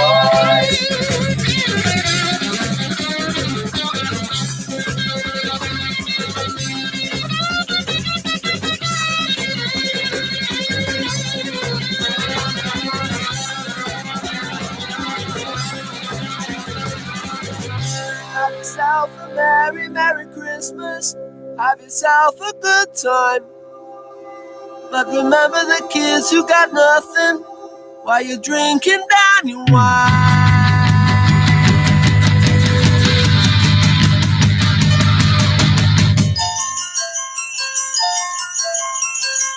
Have yourself a merry, merry Christmas. Have yourself a good time. But remember the kids who got nothing while you're drinking down your wine.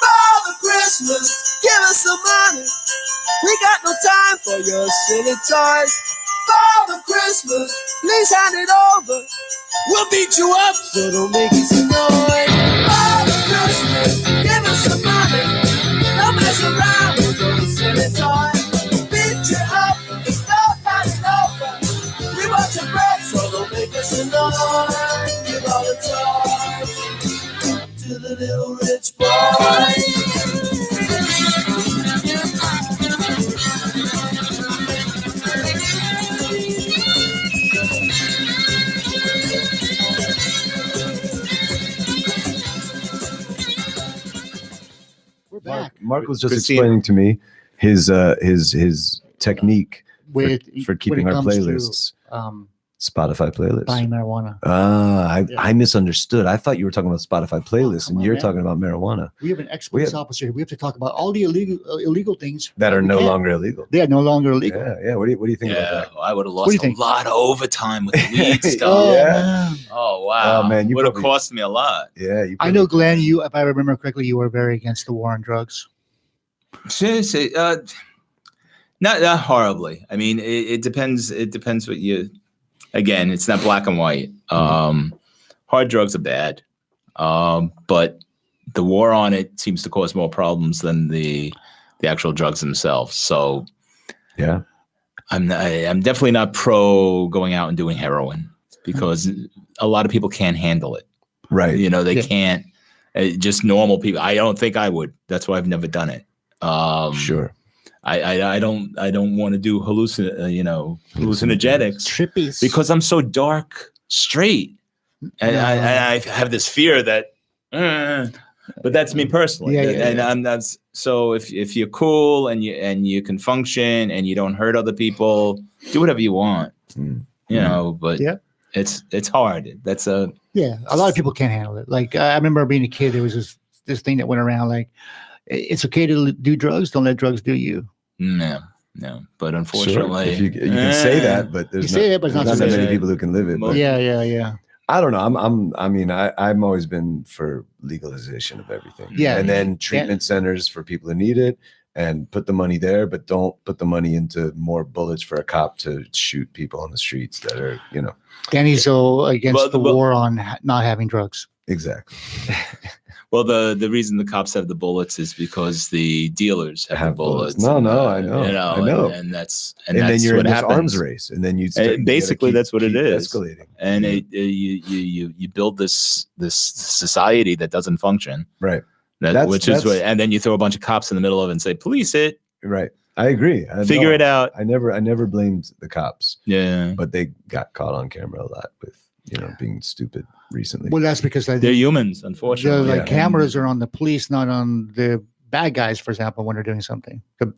Father Christmas, give us some money. We got no time for your silly toys. Father Christmas, please hand it over. We'll beat you up, so don't make us annoyed. Father Christmas, give us some money. Don't mess around with those silly toys. Beat you up, don't hand it over. We want your bread, so don't make us annoyed. Give all the toys to the little rich boy. Mark was just explaining to me his technique for keeping our playlists. Spotify playlists. Buying marijuana. I misunderstood. I thought you were talking about Spotify playlists, and you're talking about marijuana. We have an ex-police officer here. We have to talk about all the illegal things that are no longer illegal. They are no longer illegal. Yeah. What do you think about that? I would have lost a lot of overtime with the weed stuff. Oh wow. Oh man, you would have cost me a lot. Yeah. I know, Glenn. You, if I remember correctly, you were very against the war on drugs. Seriously, not horribly. I mean, it depends. It depends what you. Again, it's not black and white. Hard drugs are bad, but the war on it seems to cause more problems than the actual drugs themselves. So, yeah, I'm definitely not pro going out and doing heroin because a lot of people can't handle it. Right. You know, they can't. Just normal people. I don't think I would. That's why I've never done it. Sure. I don't want to do hallucinogenics trippies because I'm so dark straight, and I have this fear that, but that's me personally. That's so if you're cool and you can function and you don't hurt other people, do whatever you want, But it's hard. That's a lot of people can't handle it. Like I remember being a kid, there was this thing that went around like it's okay to do drugs, don't let drugs do you. No. But unfortunately, sure. You can say that, but there's not that many people who can live it. But Yeah. I don't know. I've always been for legalization of everything. Yeah. And then treatment centers for people who need it, and put the money there, but don't put the money into more bullets for a cop to shoot people on the streets that are, Danny's so against the war on not having drugs. Exactly. Well, the reason the cops have the bullets is because the dealers have the bullets. No, I know. I know. And that's then you're what in this happens. arms race, and then basically that's what it is. Escalating, and you build this society that doesn't function, right? And then you throw a bunch of cops in the middle of it and say, "Police it." Right. I agree. Figure it out. I never blamed the cops. Yeah, but they got caught on camera a lot with being stupid recently. Well, that's because they're humans, unfortunately. Cameras are on the police, not on the bad guys, for example, when they're doing something. But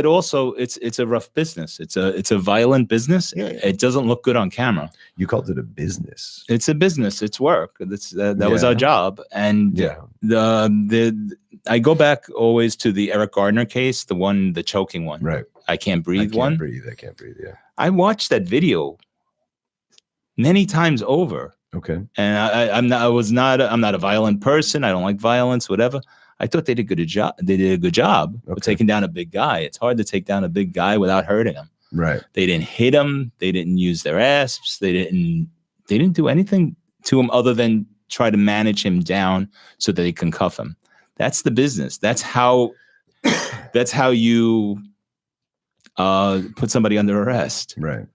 also it's a rough business. It's a violent business. Yeah. It doesn't look good on camera. You called it a business. It's a business. It's work. That was our job. And I go back always to the Eric Gardner case, the choking one. Right. I can't breathe. I can't breathe. Yeah. I watched that video many times over. Okay. And I'm not a violent person. I don't like violence, whatever. I thought they did a good job. They did a good job of taking down a big guy. It's hard to take down a big guy without hurting him. Right. They didn't hit him. They didn't use their asps. They didn't do anything to him other than try to manage him down so that they can cuff him. That's the business. That's how you put somebody under arrest. Right.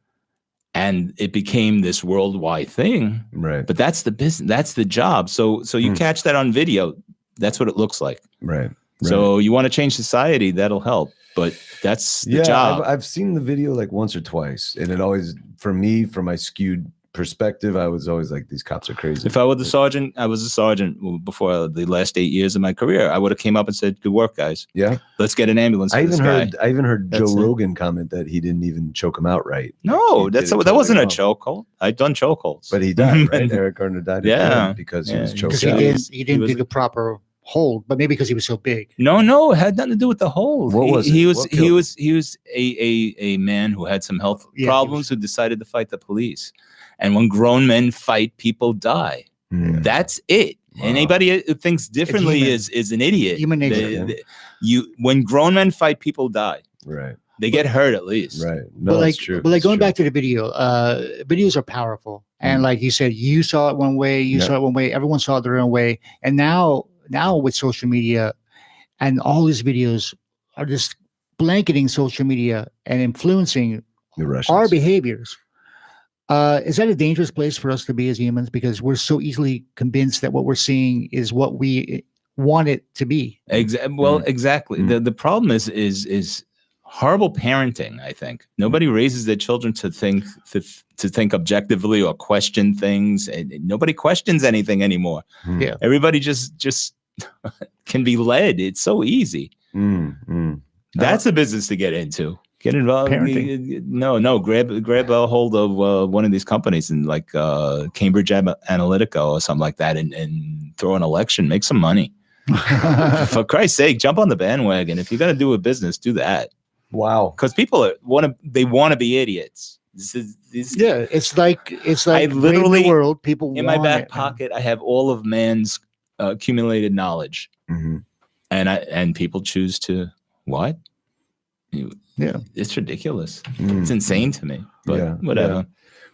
And it became this worldwide thing. Right. But that's the business. That's the job. So you catch that on video. That's what it looks like. Right. So you want to change society, that'll help. But that's the job. I've seen the video like once or twice, and it always, for me, from my skewed perspective, I was always like, these cops are crazy. If I was a sergeant before the last 8 years of my career, I would have came up and said, good work, guys. Yeah. Let's get an ambulance for I this even guy. heard Joe Rogan comment that he didn't even choke him out right. No, that wasn't a chokehold. I've done chokeholds. But he died, right? Eric Garner died because he was choked out. He didn't do the proper hold, but maybe because he was so big. No, it had nothing to do with the hold. What was it? He was a man who had some health problems who decided to fight the police. And when grown men fight, people die. That's it. Wow. Anybody who thinks differently is an idiot. Human nature. When grown men fight, people die. Right. They get hurt at least. Right. No, that's true. But like going back to the video, videos are powerful. And like you said, you saw it one way, you saw it one way, everyone saw it their own way. And now with social media and all these videos are just blanketing social media and influencing our behaviors. Is that a dangerous place for us to be as humans? Because we're so easily convinced that what we're seeing is what we want it to be. Exactly. The problem is horrible parenting. I think nobody raises their children to think objectively or question things, and nobody questions anything anymore. Yeah, everybody just can be led. It's so easy. That's a business to get into. Get involved. No. Grab a hold of one of these companies and like Cambridge Analytica or something like that, and throw an election, make some money. For Christ's sake, jump on the bandwagon. If you're gonna do a business, do that. Wow. Because people want to be idiots. It's like I literally the world. People in my back pocket, I have all of man's accumulated knowledge, and people choose to what? It's ridiculous. It's insane to me. But whatever. Yeah.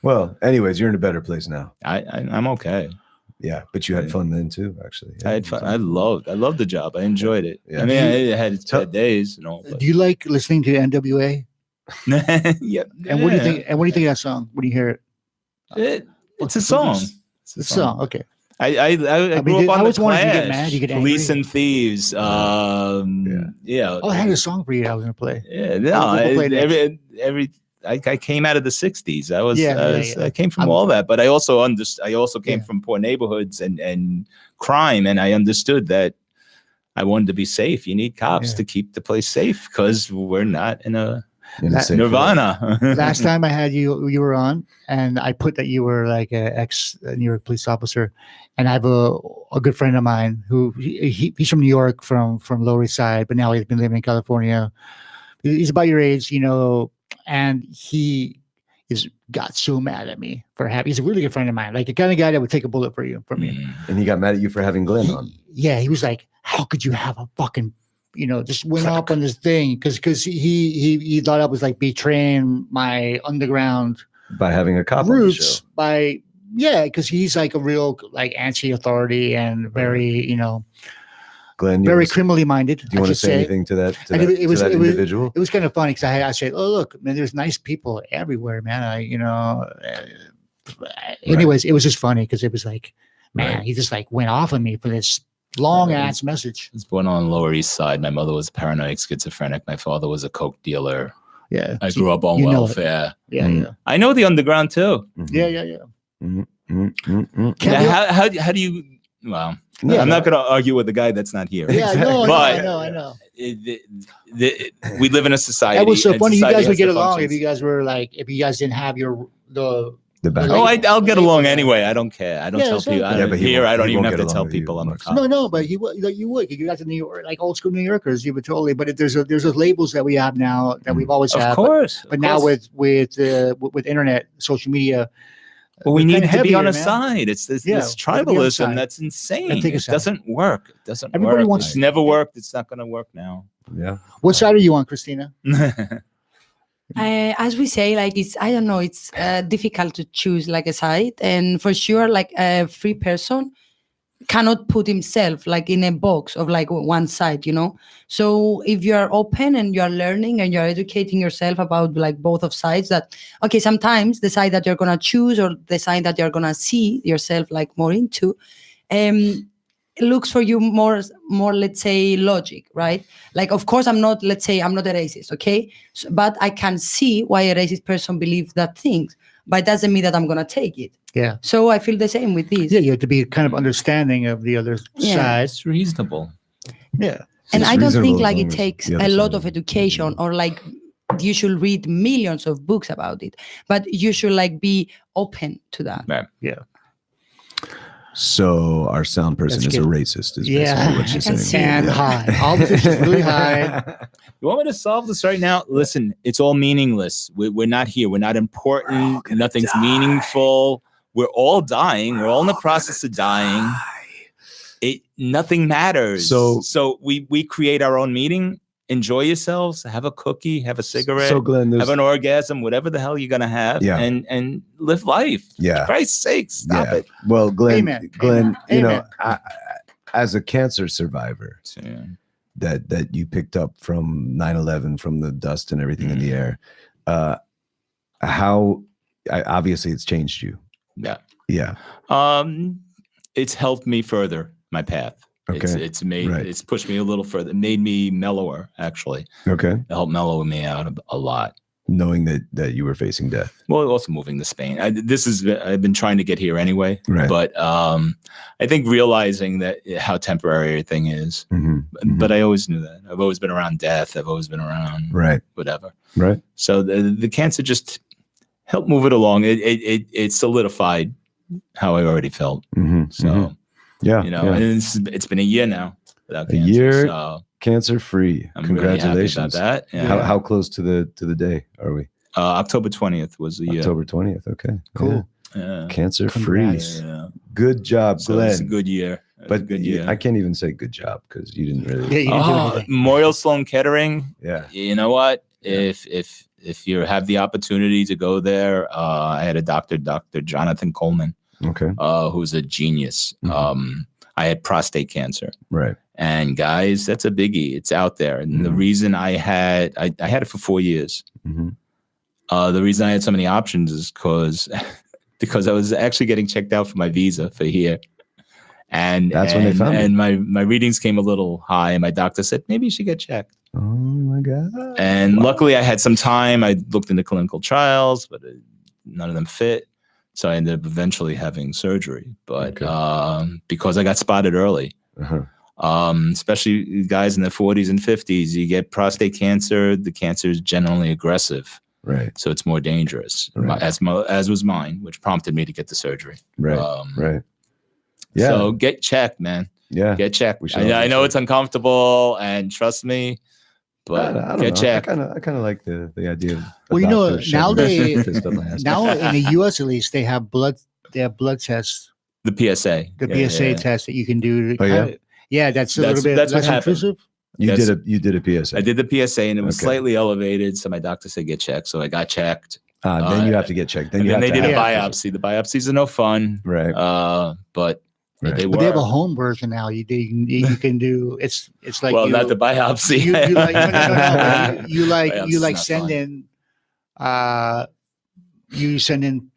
Well, anyways, you're in a better place now. I'm okay. Yeah, but you had fun then too. Actually, I had fun. I loved the job. I enjoyed it. Yeah. I mean, I had bad days and all. Do you like listening to NWA? Yeah. And what do you think? And what do you think of that song? When you hear it? It's a song. It's a song. Okay. I grew up on the Clash, you get mad, you get Police angry. and Thieves. Oh, I had a song for you I was gonna play. Yeah, no, I came out of the 60s. I came from all that, but I also came from poor neighborhoods and crime, and I understood that I wanted to be safe. You need cops to keep the place safe because we're not in a nirvana. Last time I had you were on, and I put that you were like an ex-New York police officer, and I have a good friend of mine who he's from New York, from Lower East Side, but now he's been living in California. He's about your age, and he got so mad at me for having. He's a really good friend of mine, like the kind of guy that would take a bullet for me. And he got mad at you for having Glenn on. Yeah, he was like, "How could you have a fucking?" Just went up on this thing because he thought I was like betraying my underground by having a cop roots because he's like a real like anti-authority and very Glenn, very criminally minded. Do you want to say anything to that individual? It was kind of funny because I said, "Oh look, man, there's nice people everywhere, man." Anyways, it was just funny because it was like, man, he just like went off on me for this long ass message. I was born on the Lower East Side. My mother was paranoid schizophrenic. My father was a coke dealer. Yeah. I grew up on welfare. Yeah. I know the underground too. Yeah. How do you? Well, I'm not going to argue with the guy that's not here. Yeah, I know. We live in a society. That was so funny. You guys would get along if you guys didn't have the back. I'll get along anyway. I don't care. I don't tell people. I don't even have to tell people I'm a cop. No, but you would. You guys in New York, like old school New Yorkers, you would totally. But there's those labels that we have now that we've always had. Of course. But now with internet, social media, Well, we They're need kinda to be on heavier, a man. side. It's this Yeah, we have to be on a tribalism side. that's insane. And take a It side. doesn't work. It doesn't Everybody work. wants- It's never worked. It's not going to work now. Yeah. What side are you on, Christina? As we say, like it's I don't know, it's difficult to choose like a side, and for sure, like a free person cannot put himself like in a box of like one side, you know. So if you are open and you are learning and you are educating yourself about like both of sides, that okay, sometimes the side that you're gonna choose or the side that you're gonna see yourself like more into, it looks for you more let's say logic, right? Like of course I'm not a racist, okay, but I can see why a racist person believes that things, but it doesn't mean that I'm gonna take it. Yeah. So I feel the same with this. Yeah, you have to be kind of understanding of the other side. It's reasonable. Yeah. And It's I don't think reasonable like as it long as takes the other a lot side of is- education or like you should read millions of books about it, but you should like be open to that. Right. Yeah. So our sound person Let's is a get- racist, is Yeah. basically what I she's can saying. see And Yeah. high. All the fish is really high. You want me to solve this right now? Listen, it's all meaningless. We're not here. We're not important. Nothing's meaningful. We're all dying. We're all in the process of dying. Nothing matters. So we create our own meaning. Enjoy yourselves. Have a cookie. Have a cigarette. So Glenn, there's, have an orgasm. Whatever the hell you're gonna have. Yeah. And live life. Yeah. For Christ's sake, stop it. Well, Glenn, Amen. Glenn, Amen. you know, Amen. as a cancer survivor Yeah. that you picked up from 9/11, from the dust and everything in the air, obviously it's changed you. Yeah. Yeah. It's helped me further my path. Okay. It's pushed me a little further. It made me mellower, actually. Okay. It helped mellow me out a lot. Knowing that you were facing death. Well, also moving to Spain. I've been trying to get here anyway. Right. But I think realizing that how temporary everything is. Mm-hmm. But I always knew that. I've always been around death. I've always been around whatever. Right. So the cancer just helped move it along. It solidified how I already felt. Mm-hmm. So yeah, you know, and it's been a year now without cancer. Year So cancer free. I'm Congratulations. really happy about that. Yeah. How close to the day are we? October 20th was the year. October 20th. Okay. Cool. Yeah. Cancer free. Congrats. Yeah. Good job, So Glenn. it's a good year. But good year. I can't even say good job because you didn't really. Yeah, you didn't do anything. Memorial Sloan Kettering. Yeah. You know what? If you have the opportunity to go there, I had a Dr. Jonathan Coleman, Okay. who's a genius. I had prostate cancer. Right. And guys, that's a biggie. It's out there. And the reason I had it for 4 years. Mm-hmm. The reason I had so many options is because I was actually getting checked out for my visa for here. And That's when they found and my readings came a little high, and my doctor said maybe you should get checked. Oh my God. And luckily, I had some time. I looked into clinical trials, but none of them fit. So I ended up eventually having surgery. But because I got spotted early, especially guys in their 40s and 50s, you get prostate cancer. The cancer is generally aggressive. Right. So it's more dangerous, Right. as was mine, which prompted me to get the surgery. Right. Right. Yeah. So get checked, man. Yeah. Get checked. We should I all know get it's uncomfortable, and trust me, but I don't get know. checked. I kind of like the idea of a Well, you know, doctor now shoving a fist up my ass. now in the U.S. at least they have blood tests, The PSA. the Yeah, PSA yeah. test that you can do. Oh, yeah? Yeah, that's a That's- little bit that's what less happened. intrusive. You Yes. did a PSA. I did the PSA, and it was Okay. slightly elevated. So my doctor said get checked. So I got checked. Then you have to get checked. Then And you then have they to did a have- biopsy. The biopsies are no fun. Right. But Right. they But they have a were. home version now. You can do. It's like Well, you, not the biopsy. you like no, you Biopsy's like not send fun. in you send in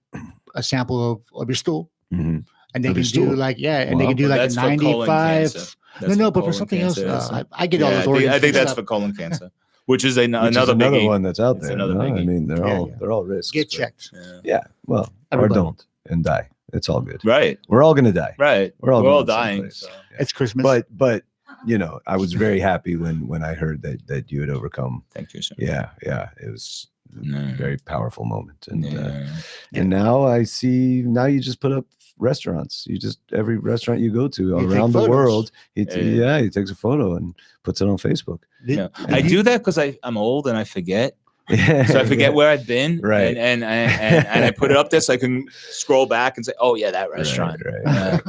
a sample of your stool, Mhm. and they Of can your stool? do like and they Wow. can do Well, like that's a for colon 95. cancer. No, That's but for colon something cancer, else, so- I get all those I organs. think and that's stuff. for colon cancer, which is Which is another another biggie. one that's out It's there. another no? I biggie. mean, they're Yeah. all risks. Get but- checked. Yeah. Yeah. Well, Everybody. or don't and die. It's all good. Right. We're all gonna die. Right. We're all We're all going dying. someplace. So. Yeah. It's Christmas. But you know, I was very happy when I heard that you had overcome. Thank you, sir. Yeah. It was a No. very powerful moment. And Yeah. and now I see. Now you just put up restaurants. You just every restaurant you go to You take around the photos. world. He Yeah. he takes a photo and puts it on Facebook. Yeah. I do that because I'm old and I forget. So I forget where I've been, Right. and I put it up there so I can scroll back and say, oh yeah, that restaurant. Right.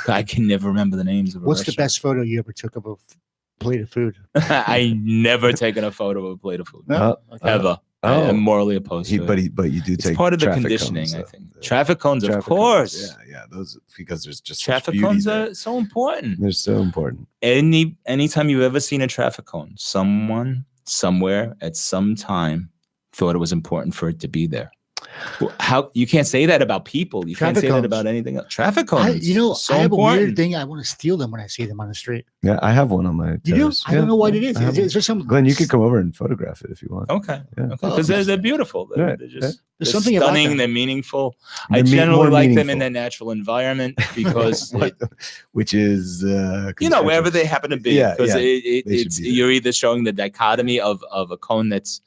I can never remember the names of. What's the best photo you ever took of a plate of food? I never taken a photo of a plate of food. No? Ever. I'm morally opposed to it. But you do It's take part of the traffic conditioning, cones, I think. Traffic cones, of course. Yeah, those, because there's just Traffic cones are so important. They're so important. Anytime you've ever seen a traffic cone, someone somewhere at some time thought it was important for it to be there. How you can't say that about people. You can't say that about anything else. Traffic cones. I have a weird thing. I want to steal them when I see them on the street. Yeah, I have one on my. You do? I don't know what it is. Is there some? Glenn, you could come over and photograph it if you want. Okay. Because they're beautiful. They're just there's something stunning. about them. They're meaningful. I generally like them in their natural environment because, which is wherever they happen to be. Yeah, because it's you're either showing the dichotomy of a cone that's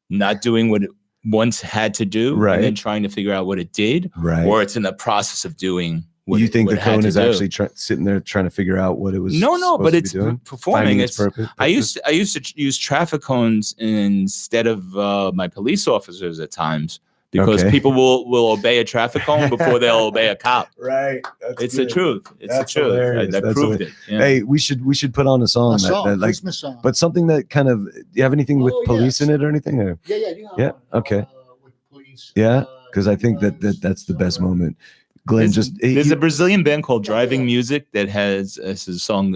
not doing what it once had to do, right, and then trying to figure out what it did, right, or it's in the process of doing. What you think the cone is actually sitting there trying to figure out what it was? No, but it's performing. Its purpose. I used to use traffic cones instead of my police officers at times because people will obey a traffic cone before they'll obey a cop. Right. It's the truth. It's the truth. I proved it. Yeah. Hey, we should put on a song, that like Christmas song. But something that kind of. Do you have anything with police in it or anything? Or? Yeah. Okay. With police. Yeah, because I think that's the best moment. Glenn there's a Brazilian band called Driving Music that has a song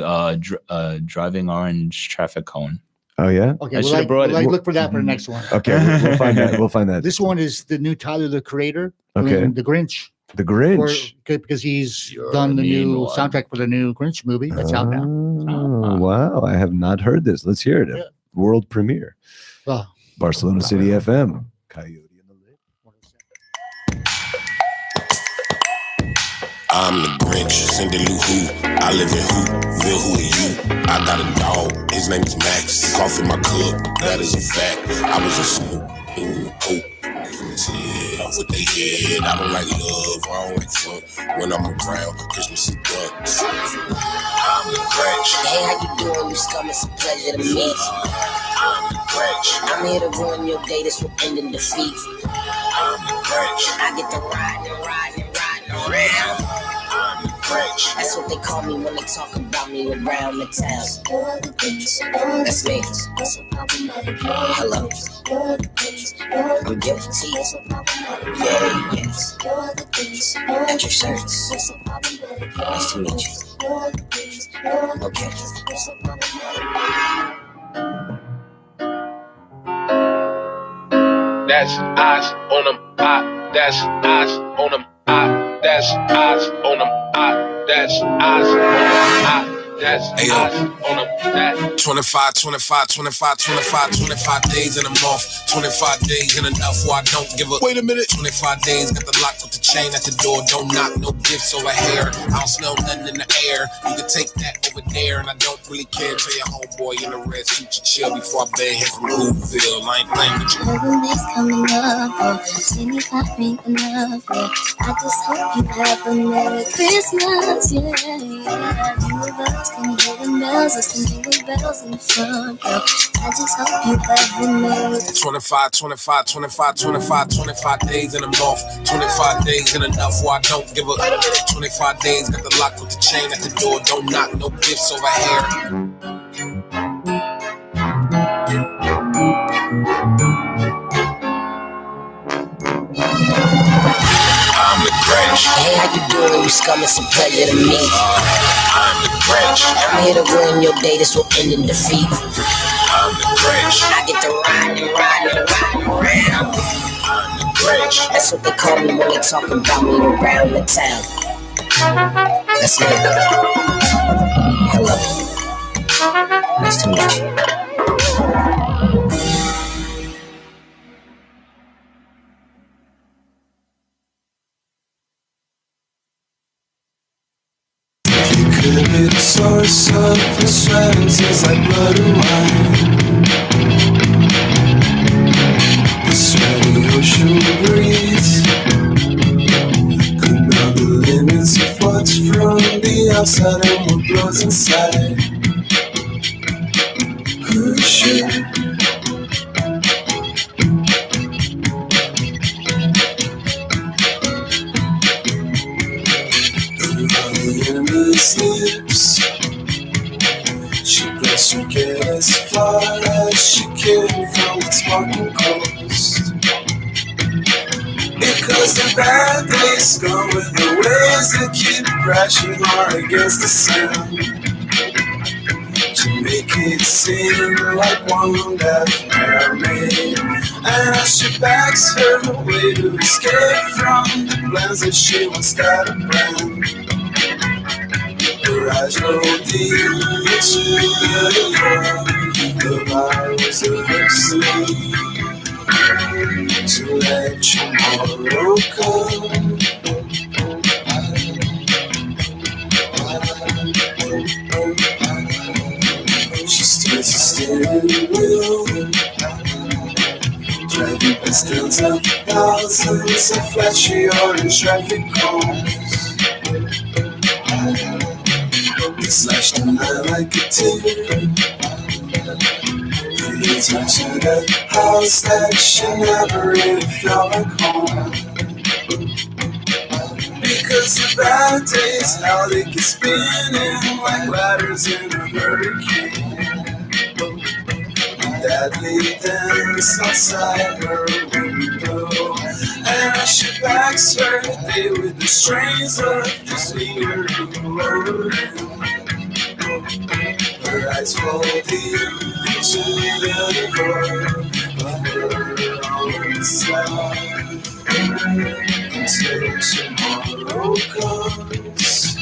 Driving Orange Traffic Cone. Oh yeah. Okay. I should have brought it. Look for that for the next one. Okay, we'll find that. We'll find that. This one is the new Tyler the Creator. Okay. The Grinch. The Grinch. Because he's done the new soundtrack for the new Grinch movie that's out now. Oh wow! I have not heard this. Let's hear it. Yeah. World premiere. Oh. Barcelona City FM. Coyote the Lip. I'm the Grinch, Cindy Lou Who. I live in Hoopville, who are you? I got a dog, his name is Max. Cough in my cup, that is a fact. I was a smoke in the coat. Off with their head, I don't like love, I don't like fun. When I'm around, Christmas is done. I'm the Grinch. Hey, how you doing? You scum, it's a pleasure to meet you. I'm the Grinch. I'm here to ruin your day, this will end in defeat. I'm the Grinch. I get to ride around. I'm the Grinch. That's what they call me when they talk about me around the town. That's me. Hello. I'm guilty. Yeah, yes. At your service. Nice to meet you. Okay. That's eyes on them. That's eyes on them. That's eyes on them. That's eyes on them. That's eyes on them. 25 days in a month. 25 days in enough where I don't give a. Wait a minute. 25 days, got the lock with the chain at the door. Don't knock, no gifts over here. I don't smell nothing in the air. You can take that over there, and I don't really care. Tell your homeboy in the red suit to chill before I bang him from Hoopville. I ain't playing with you. Holidays coming up, 25 ain't enough. I just hope you have a Merry Christmas, yeah. Jingle bells, can you hear the bells? Listen, jingle bells in the front, girl. I just hope you have a Merry 25 days in a month. 25 days in enough where I don't give a. 25 days, got the lock with the chain at the door. Don't knock, no gifts over here. I'm the Grinch. Hey, how you doing? You scum, it's a pleasure to meet you. I'm the Grinch. I'm here to ruin your day, this will end in defeat. I'm the Grinch. I get to ride around. I'm the Grinch. That's what they call me when they talk about me around the town. That's me. Hello. Nice to meet you. Could be the source of the sweat and tastes like blood and wine. The sweaty ocean breeze could melt the limits of what's from the outside and what blows inside. Sure. She get as far as she can from the sparkling coast. Because the bad days come with the waves that keep crashing hard against the sun. To make it seem like one left mermaid. And as she backs her way to escape from the plans that she once got a plan. Her eyes roll deep into the void. The virus of her sleep. To let tomorrow come. She starts to steering wheel, driving past tens of thousands of flashy orange traffic cones. They slash the night like a tear. He leads her to the house that she never really felt like home. Because the bad days, how they get spinning like ladders in a hurricane. Deadly dance outside her window. And as she backs her day with the strains of this lingering load. Her eyes fall deep into the void of her own self. Until tomorrow comes.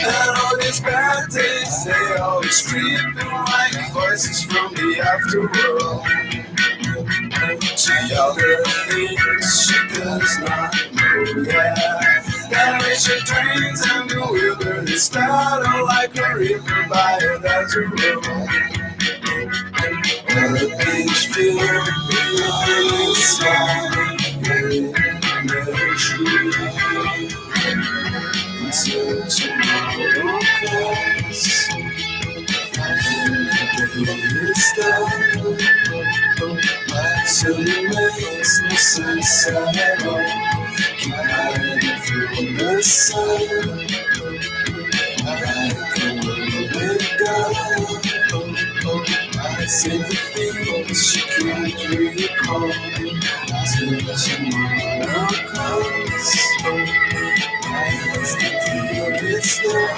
And all these bad days, they always creeping like voices from the afterworld. She all the things she does not know, yeah. That makes her dreams and the wilderness battle like a river by a desert road. On the beach, feel the smiling until tomorrow comes. And it's done. So it makes no sense at all. Keep hiding from the sun. I can let go. I say the things she can't recall. Till tomorrow comes. It's the deal, it's done.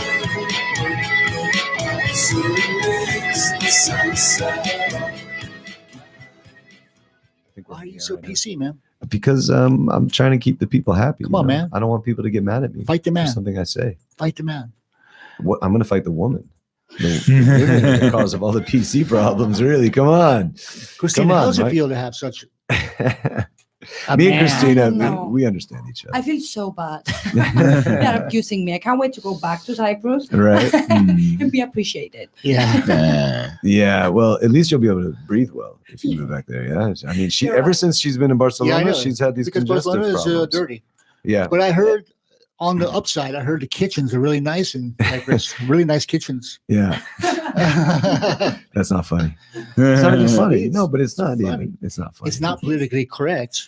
So it makes no sense at all. Why are you so PC, man? Because I'm trying to keep the people happy. Come on, man. I don't want people to get mad at me. Fight the man. For something I say. Fight the man. What? I'm going to fight the woman. The women are the cause of all the PC problems. Really, come on. Christina, how does it feel to have such? Me and Christina, we understand each other. I feel so bad. They are abusing me. I can't wait to go back to Cyprus. Right. And be appreciated. Yeah. Yeah. Well, at least you'll be able to breathe well if you move back there. Yeah. I mean, ever since she's been in Barcelona, she's had these congestive Barcelona problems. Is dirty. Yeah. But I heard on the upside, I heard the kitchens are really nice in Cyprus. Really nice kitchens. Yeah. That's not funny. It's not even funny. No, but it's not even. It's not funny. It's not politically correct.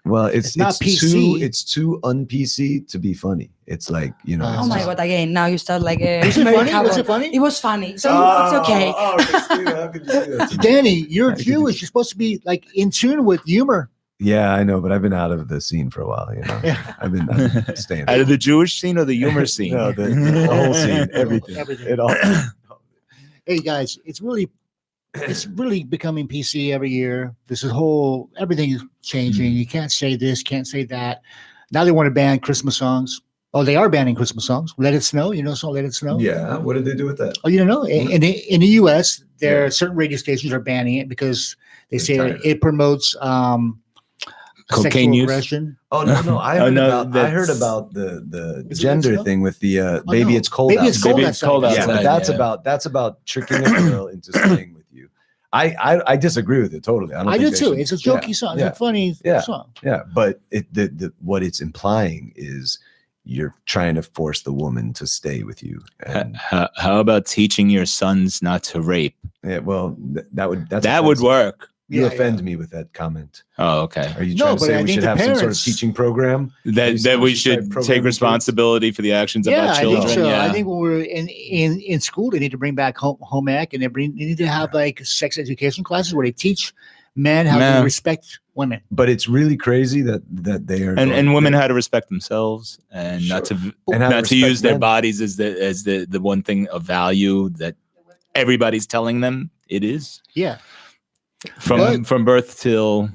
Well, it's not PC. It's too un-PC to be funny. It's like, you know. Oh my God! Again, now you start like. Was it funny? Was it funny? It was funny. So it's okay. Oh, Christina, how could you do that to me? Danny, you're Jewish. You're supposed to be like in tune with humor. Yeah, I know, but I've been out of the scene for a while. You know, I've been staying out of the Jewish scene or the humor scene. No, the whole scene, everything. It all. Hey guys, it's really becoming PC every year. This is everything is changing. You can't say this, can't say that. Now they want to ban Christmas songs. Oh, they are banning Christmas songs. Let It Snow. You know, so Let It Snow. Yeah. What did they do with that? Oh, you don't know? In the U.S., there are certain radio stations are banning it because they say it promotes cocaine sexual use. aggression. Oh no! I Oh, heard no, about the Is it gender that thing with the Oh, baby. no. It's cold. Baby, it's outside. cold Maybe it's cold outside. Yeah, but outside. that's about tricking a girl into staying with you. I disagree with it totally. I do too. It's a jokey song. It's a funny song. Yeah, but what it's implying is you're trying to force the woman to stay with you. And, How about teaching your sons not to rape? yeah, well, that would work. You Yeah, offend me with that comment. Oh, okay. Are you No, trying to but say I we think should the have some sort of parents- teaching program? That we should program take kids? responsibility for the actions of Yeah, our I children. think so. Yeah. I think when we're in school, they need to bring back home ec, and they need to have like sex education classes where they teach men how to respect women. But it's really crazy that they are and women how to respect themselves and not to use their bodies as the one thing of value that everybody's telling them it is. Yeah. From birth till.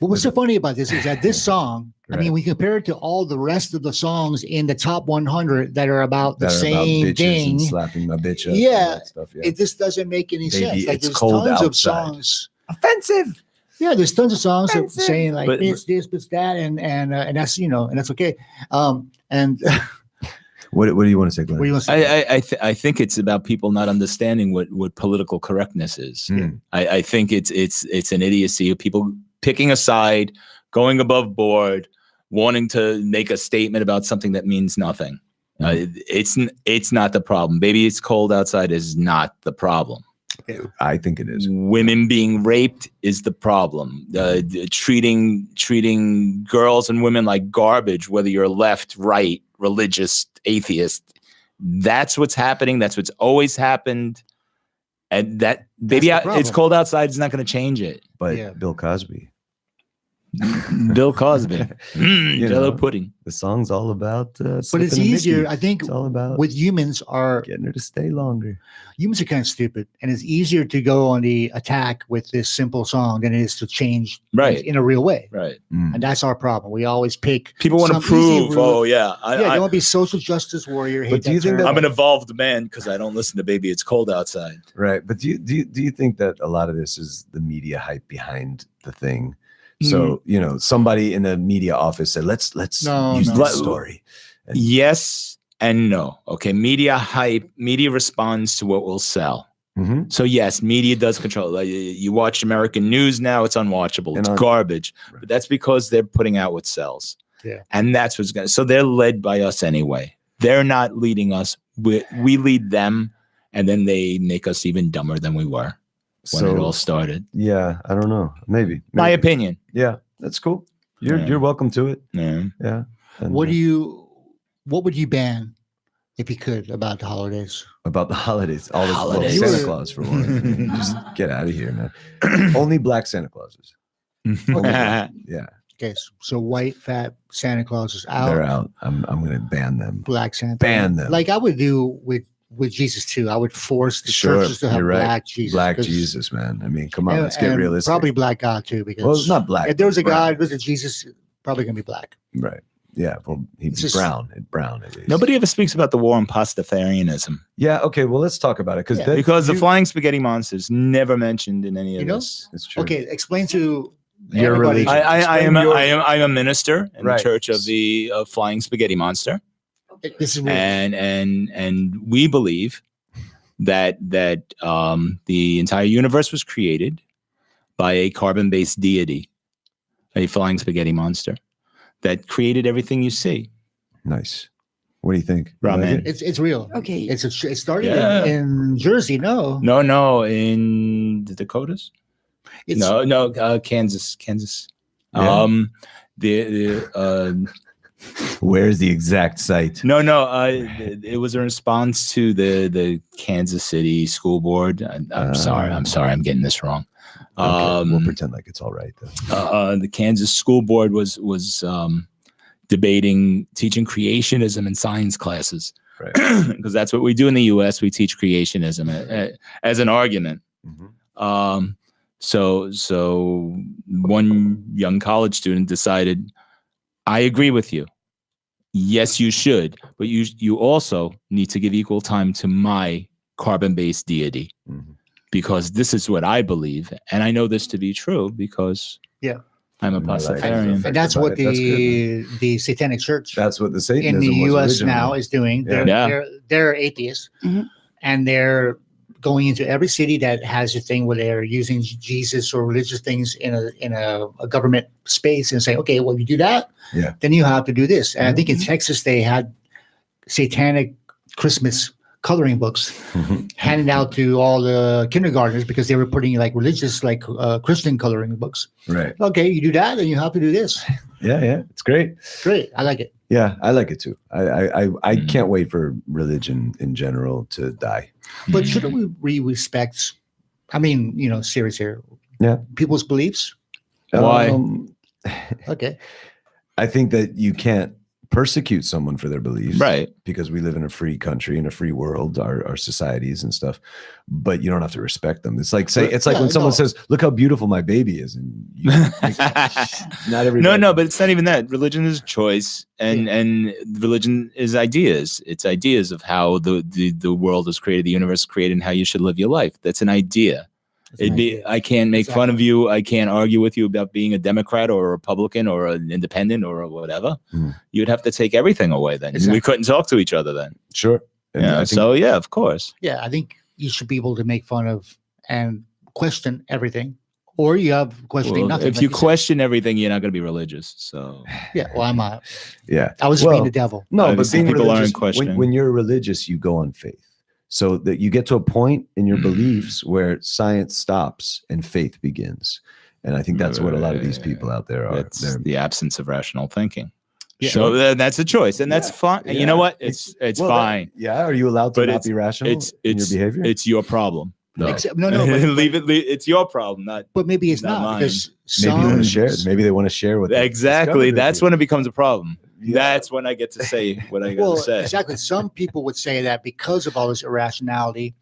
But what's so funny about this is that this song, I mean, we compare it to all the rest of the songs in the top 100 that are about the same about thing. and slapping my bitch up. Yeah, and that stuff, it just doesn't make any sense. Like it's there's cold tons of outside. songs. Offensive. Yeah, there's tons of songs that saying like But- this, that, and that's and that's okay. And What do you want to say, Glenn? what do you want to say? I think it's about people not understanding what political correctness is. I think it's an idiocy of people picking a side, going above board, wanting to make a statement about something that means nothing. It's not the problem. Baby, it's cold outside is not the problem. I think it is. Women being raped is the problem. Treating girls and women like garbage, whether you're left, right, religious, atheist. That's what's happening. That's what's always happened. And that baby, it's cold outside is not going to change it. But Bill Cosby. Bill Cosby. Jello pudding. The song's all about. But it's easier, I think. It's all about with humans are getting her to stay longer. Humans are kind of stupid, and it's easier to go on the attack with this simple song than it is to change in a real way. Right. And that's our problem. We always pick people want to prove. Oh yeah, I don't want to be social justice warrior. But do you think that I'm an evolved man because I don't listen to Baby It's Cold Outside? Right. But do you think that a lot of this is the media hype behind the thing? So, somebody in the media office said, let's use this story. Yes and no. Okay. Media hype, media responds to what will sell. Mm-hmm. So yes, media does control. Like, you watch American news now, it's unwatchable. It's garbage. Right. But that's because they're putting out what sells. Yeah. And that's what's going to, so they're led by us anyway. They're not leading us. We lead them, and then they make us even dumber than we were when it all started. Yeah, I don't know. Maybe. My opinion. Yeah, that's cool. You're welcome to it. Yeah. Yeah. And, what would you ban if you could about the holidays? About the holidays. All the holidays. Santa Claus for one. Just get out of here, man. Only black Santa Clauses. Yeah. Okay, so white fat Santa Claus is out. They're out. I'm gonna ban them. Black Santa. Ban them. Like I would do with Jesus too. I would force the churches to have black Jesus. Black Jesus, man. I mean, come on, let's get realistic. Probably black God too, because it's not black. If there was a God, there's a Jesus, probably gonna be black. Right. Yeah. Well, he'd be brown. Brown at least. Nobody ever speaks about the war on Pastafarianism. Yeah. Okay. Well, let's talk about it because the flying spaghetti monsters never mentioned in any of this. It's true. Okay. Explain to your religion. I'm a minister in the Church of the Flying Spaghetti Monster. This is and we believe that the entire universe was created by a carbon-based deity, a flying spaghetti monster that created everything you see. Nice. What do you think? Ramen. It's real. Okay. It started in Jersey. No, in the Dakotas. Kansas. Yeah. The where's the exact site? It was a response to the Kansas City School Board. I'm sorry, I'm getting this wrong. Okay, we'll pretend like it's all right then. The Kansas School Board was debating teaching creationism in science classes, right? Because that's what we do in the U.S. We teach creationism as an argument. Mm-hmm. So one young college student decided, I agree with you. Yes, you should, but you also need to give equal time to my carbon-based deity, because this is what I believe, and I know this to be true because I'm a in my life. Pastafarian. And that's what That's good. the Satanic Church That's what the in Satanism the was U.S. originally. now is doing. Yeah. They're atheists, Mhm. and they're going into every city that has a thing where they're using Jesus or religious things in a government space and saying, okay, well, you do that, then you have to do this. And I think in Texas they had satanic Christmas coloring books handed out to all the kindergartners because they were putting like religious, like Christian coloring books. Right. Okay, you do that, then you have to do this. Yeah. It's great. Great. I like it. Yeah, I like it too. I can't wait for religion in general to die. But shouldn't we respect, I mean, serious here. Yeah. People's beliefs? Why? Okay. I think that you can't persecute someone for their beliefs, Right? Because we live in a free country, in a free world, our societies and stuff. But you don't have to respect them. It's like when someone says, "Look how beautiful my baby is," and not everybody. No, but it's not even that. Religion is choice, and religion is ideas. It's ideas of how the world is created, the universe is created, and how you should live your life. That's an idea. I can't make fun of you. I can't argue with you about being a Democrat or a Republican or an independent or whatever. You'd have to take everything away then. We couldn't talk to each other then. Sure. And Yeah. So yeah, of course. Yeah, I think you should be able to make fun of and question everything, or you have questioning nothing. If like you said. question everything, you're not going to be religious. So Yeah, well, I'm not. Yeah. I was being the devil. No, but being people religious, aren't questioning. when you're religious, you go on faith. So that you get to a point in your beliefs where science stops and faith begins. And I think that's what a lot of these people out there are. It's the absence of rational thinking. Yeah. So that's a choice, and that's fine. Yeah. You know what? It's fine. Are you allowed to But not be rational in your behavior? It's your problem. No, Except, but leave it. It's your problem, not. But maybe it's not not mine. because Maybe you want to share. Maybe they want to share with Exactly. That's when it becomes a problem. That's when I get to say what I got to say. Exactly. Some people would say that because of all this irrationality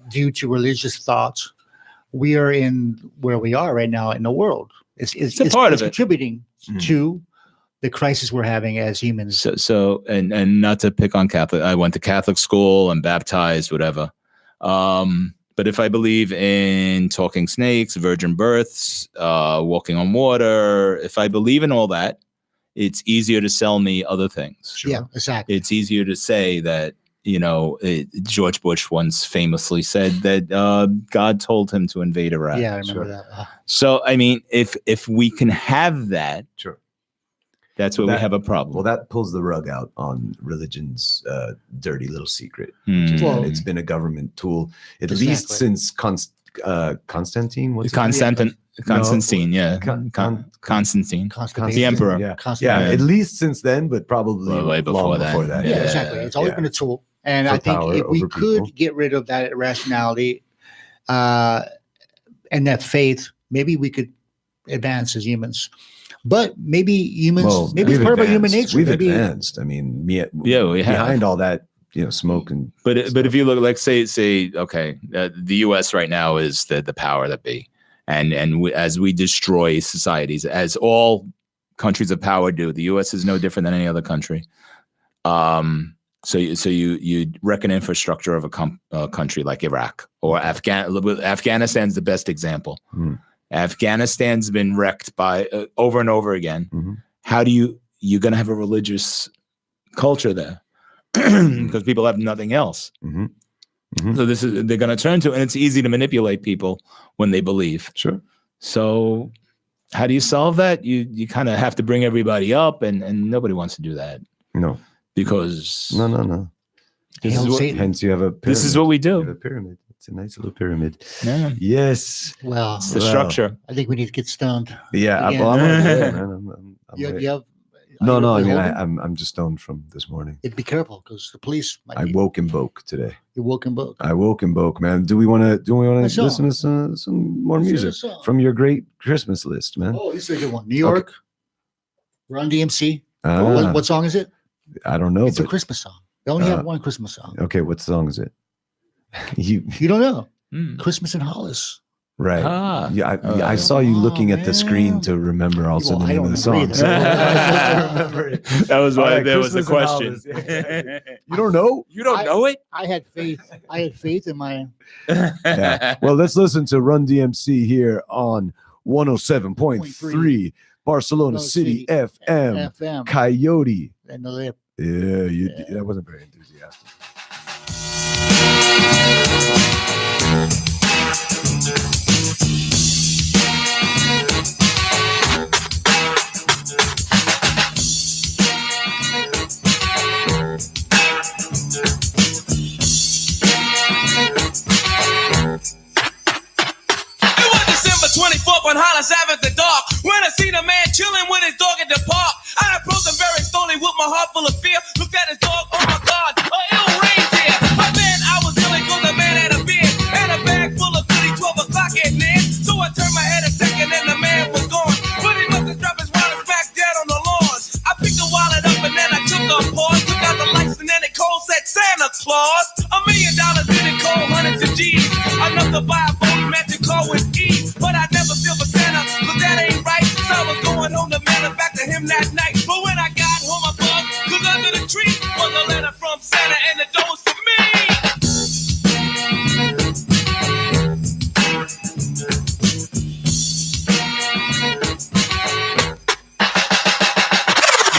due to religious thoughts, we are in where we are right now in the world. It's a part of it. Contributing to the crisis we're having as humans. So and not to pick on Catholic, I went to Catholic school and baptized, whatever. But if I believe in talking snakes, virgin births, walking on water, if I believe in all that, it's easier to sell me other things. Sure. Yeah, exactly. It's easier to say that, George Bush once famously said that God told him to invade Iraq. Yeah, I remember that. So, I mean, if we can have that, sure, that's where we have a problem. Well, that pulls the rug out on religion's dirty little secret. Which is that it's been a government tool, at least since Constantine. Constantine, Constantine, the emperor. Yeah, at least since then, but probably way before that. Yeah, exactly. It's always been a tool. And I think if we could get rid of that irrationality and that faith, maybe we could advance as humans. But maybe humans, maybe it's part of human nature. We've advanced. I mean, we have. Behind all that, smoke and. But if you look, like say, okay, the U.S. right now is the power that be, and as we destroy societies, as all countries of power do, the U.S. is no different than any other country. So you reckon infrastructure of a country like Iraq or Afghanistan's the best example. Afghanistan's been wrecked by over and over again. How do you're going to have a religious culture there because people have nothing else. So they're going to turn to, and it's easy to manipulate people when they believe. Sure. So how do you solve that? You kind of have to bring everybody up, and nobody wants to do that. No. Because no. Hence you have a pyramid. This is what we do. You have a pyramid. It's a nice little pyramid. Yeah. Yes. Well, it's the structure. I think we need to get stoned. Yeah. Again. Well, I'm right there, man. No. I mean, I'm just stoned from this morning. Be careful because the police. I woke and woke today. You woke and woke. I woke and woke, man. Do we want to listen to some more music from your great Christmas list, man? Oh, this is a good one. New York. Run DMC. Ah. What song is it? I don't know. It's a Christmas song. They only have one Christmas song. Okay, what song is it? You don't know? Christmas in Hollis. Right. I saw you looking at the screen to remember also the name of the song. That was why there was the question. You don't know? You don't know it? I had faith. I had faith in my. Yeah. Well, let's listen to Run DMC here on 107.3 Barcelona City FM, Coyote and the Lip. Yeah, that wasn't very enthusiastic. It was December 24th on Hollis Ave at the dark when I seen a man chilling with his dog at the park. I approached him very slowly with my heart full of fear. Looked at his dog, oh my God, a ill reindeer. But then I was yelling cause the man had a beard and a bag full of goodies, 12 o'clock at night. So I turned my head a second and the man was gone. But he must have dropped his wallet back dead on the lawn. I picked the wallet up and then I took a pause, took out the lights and then it cold said Santa Claus. $1 million didn't call hundreds of G's. Enough to buy a phone magic car with ease. But I never feel for Santa, cause that ain't right. So I was going home to mail it back to him that night. But when I got home I bugged, cause under the tree was a letter from Santa and the door was for me.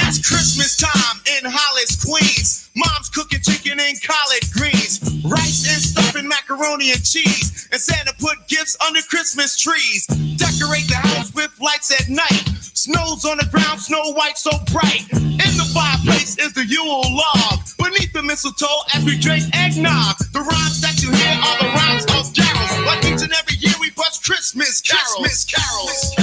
It's Christmas time in Hollis, Queens. Mom's cooking chicken and collard greens, rice and stuffing macaroni and cheese. And Santa put gifts under Christmas trees. Decorate the house with lights at night. Snow's on the ground, snow white so bright. In the fireplace is the Yule log. Beneath the mistletoe as we drink eggnog. The rhymes that you hear are the rhymes of carols. Like each and every year we bust Christmas carols. Christmas carols.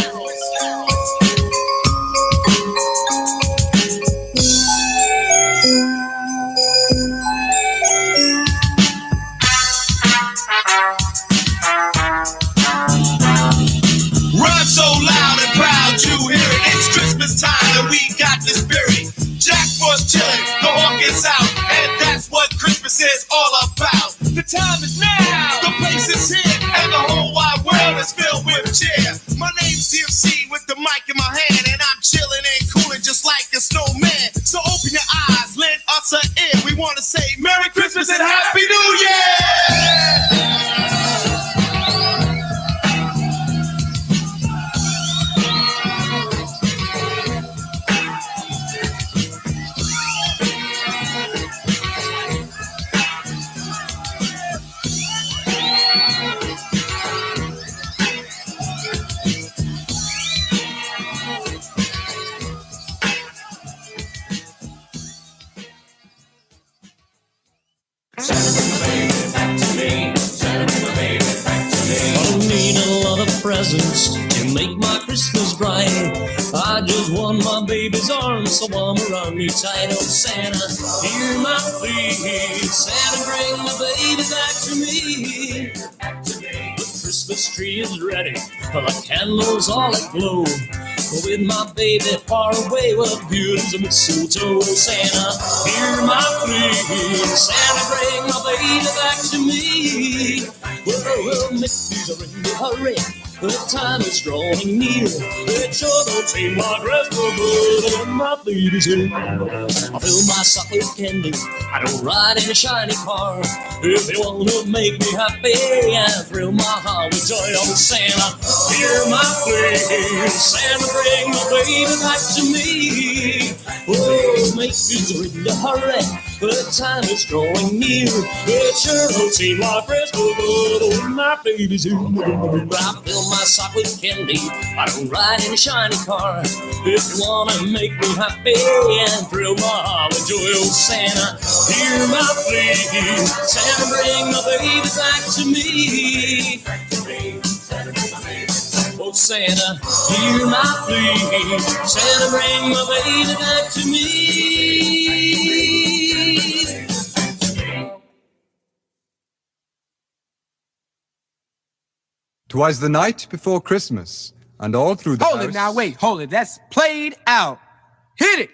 Run so loud and proud you hear it. It's Christmas time and we got the spirit. Jack Frost chilling, the hawk is out, and that's what Christmas is all about. The time is now, the place is here, and the whole wide world is filled with cheer. My name's DMC with the mic in my hand, and I'm chilling and cooling just like a snowman. So open your eyes, lend us an ear. We want to say Merry Christmas and Happy New Year! I don't need a lot of presents to make my Christmas bright. I just want my baby's arms so warm around me tight. Oh Santa, hear my plea. Santa, bring my baby back to me. The Christmas tree is ready, the candles all aglow. With my baby far away, what good is a mistletoe? Santa, hear my plea. Santa, bring my baby back to me. Well, Mickey's a ring, hurry. The time is drawing near. It sure don't seem like Christmas when my baby's here. I fill my sock with candy. I don't ride in a shiny car. If you want to make me happy and thrill my heart with joy, oh Santa, hear my plea. Santa, bring my baby back to me. Oh, make me in a hurry. The time is drawing near. It sure don't seem like Christmas when my baby's here. I fill my sock with candy. I don't ride in a shiny car. If you wanna make me happy and thrill my heart with joy, oh Santa, hear my plea. Santa, bring my baby back to me. Oh Santa, hear my plea. Santa, bring my baby back to me. 'Twas the night before Christmas, and all through the Hold house... it now, wait, hold it. That's played out. Hit it.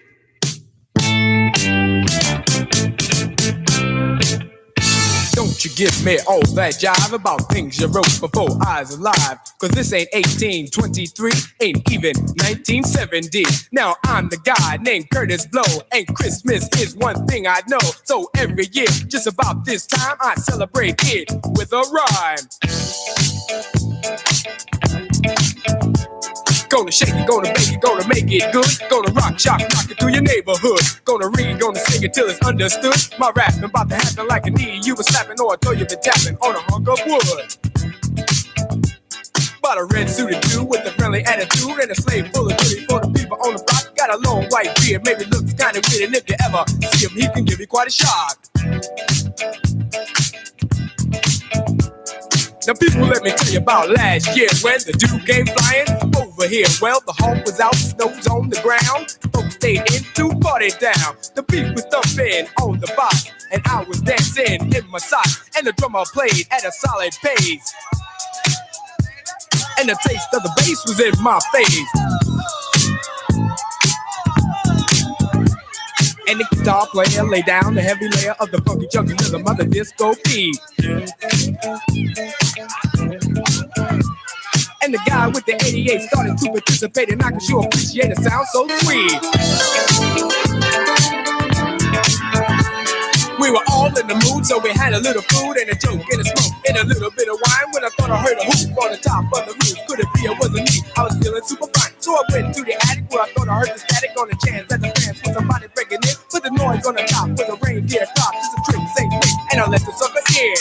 Don't you give me all that jive about things you wrote before I was alive. Cause this ain't 1823, ain't even 1970. Now I'm the guy named Curtis Blow, and Christmas is one thing I know. So every year, just about this time, I celebrate it with a rhyme. Gonna shake it, gonna bake it, gonna make it good. Gonna rock, shock, rock it through your neighborhood. Gonna read, gonna sing it till it's understood. My rap about to happen like a knee. You was slapping or I throw you been tapping on a hunk of wood. But a red suited dude with a friendly attitude and a slave full of goodies for the people on the block. Got a long white beard, maybe looks kind of weird, and if you ever see him, he can give you quite a shock. Now people, let me tell you about last year when the dude came flying over here. Well, the hawk was out, snow's on the ground. Folks stayed in to party down. The beat was thumping on the box, and I was dancing in my socks. And the drummer played at a solid pace, and the taste of the bass was in my face. And the guitar player lay down the heavy layer of the funky chunky rhythm of the disco beat. And the guy with the 88 started to participate, and I could sure appreciate the sound so sweet. We were all in the mood, so we had a little food and a joke and a smoke and a little bit of wine. When I thought I heard a hoop on the top of the roof, could it be it wasn't me? I was feeling super fine, so I went to the attic where I thought I heard the static on the chance that the fans was somebody breaking in. Put the noise on the top with a reindeer clock, just a trick, same thing, and I let the sucker in.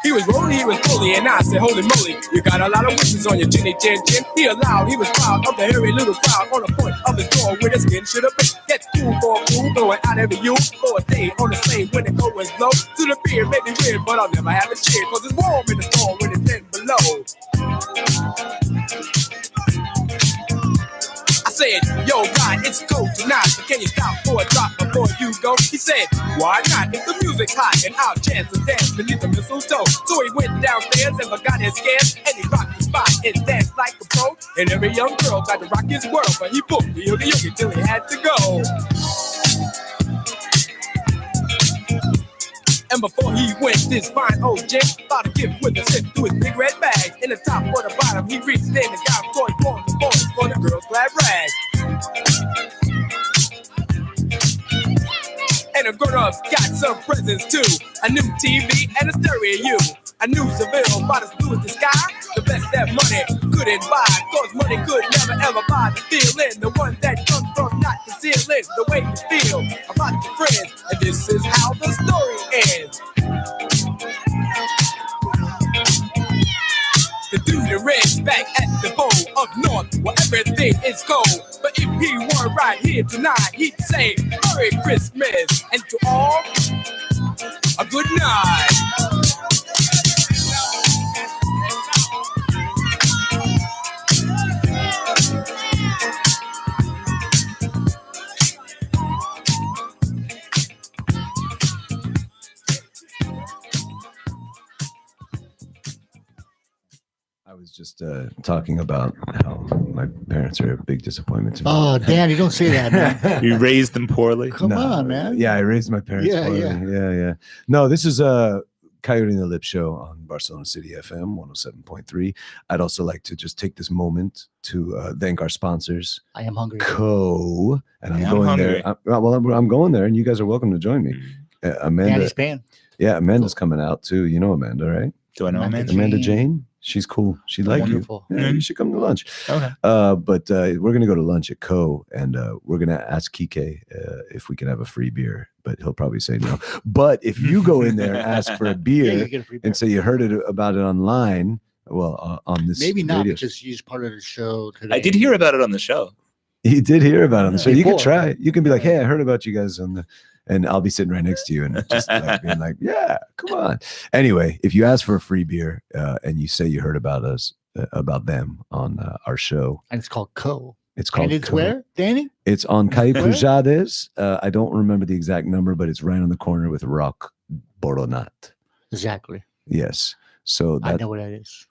He was rolling, he was bully, and I said, holy moly, you got a lot of wishes on your chinny chin chin. He allowed, he was proud of the hairy little crowd on the point of his door where the skin should have been. Gets cool for a fool, going out every you for a day on the slave when the cold was low. To the beer made me weird, but I'll never have a cheer, cause it's warm in the storm when it's 10 below. I said, yo, God, it's cold tonight, but can you stop for a drop before you go? He said, why not? If the music's hot and I'll chance to dance beneath the mistletoe. So he went downstairs and forgot his scans, and he rocked the spot and danced like a pro. And every young girl tried to rock his world, but he booked the yogi till he had to go. And before he went, this fine old gent thought a gift with a sip to his big red bag. In the top or the bottom, he reached in and got a toy for the boys for the girls' glad rag. And the grown-ups got some presents too. A new TV and a stereo. A new Seville, about as blue as the sky. The best that money couldn't buy, cause money could never ever buy the feeling. The one that comes from not concealing the way you feel about your friends. And this is how the story ends. The dude in red's back at the pole up north where everything is cold. But if he were right here tonight, he'd say Merry Christmas, and to all, a good night. I was just talking about how my parents are a big disappointment to me. Oh, Danny, don't say that, man. You raised them poorly? Come on, man. Yeah, I raised my parents poorly. Yeah. No, this is a Coyote The Lip show on Barcelona City FM 107.3. I'd also like to just take this moment to thank our sponsors. I am hungry. Co. And I'm going hungry. there. I'm going there, and you guys are welcome to join me. Amanda. Danny's paying. Yeah, Amanda's coming out too. You know Amanda, right? Do I know Amanda? Amanda Jane. She's cool. She'd like Wonderful. you. Yeah, you should come to lunch. Okay. But we're going to go to lunch at Co. And we're going to ask Kike if we can have a free beer. But he'll probably say no. But if you go in there and ask for a beer, you get a free beer. and say you heard about it online, well, on this Maybe not, radio because he's part of the show today. I did hear about it on the show. You did hear about it on the show. You can Before. try. You can be like, hey, I heard about you guys on the, and I'll be sitting right next to you and just like being like, yeah, come on. Anyway, if you ask for a free beer and you say you heard about us, about them on our show. And it's called Co. It's called And it's Co. where, Danny? It's on Calle Where? Pujades. I don't remember the exact number, but it's right on the corner with Rock Boronat. Exactly. Yes. So I that, know what that is.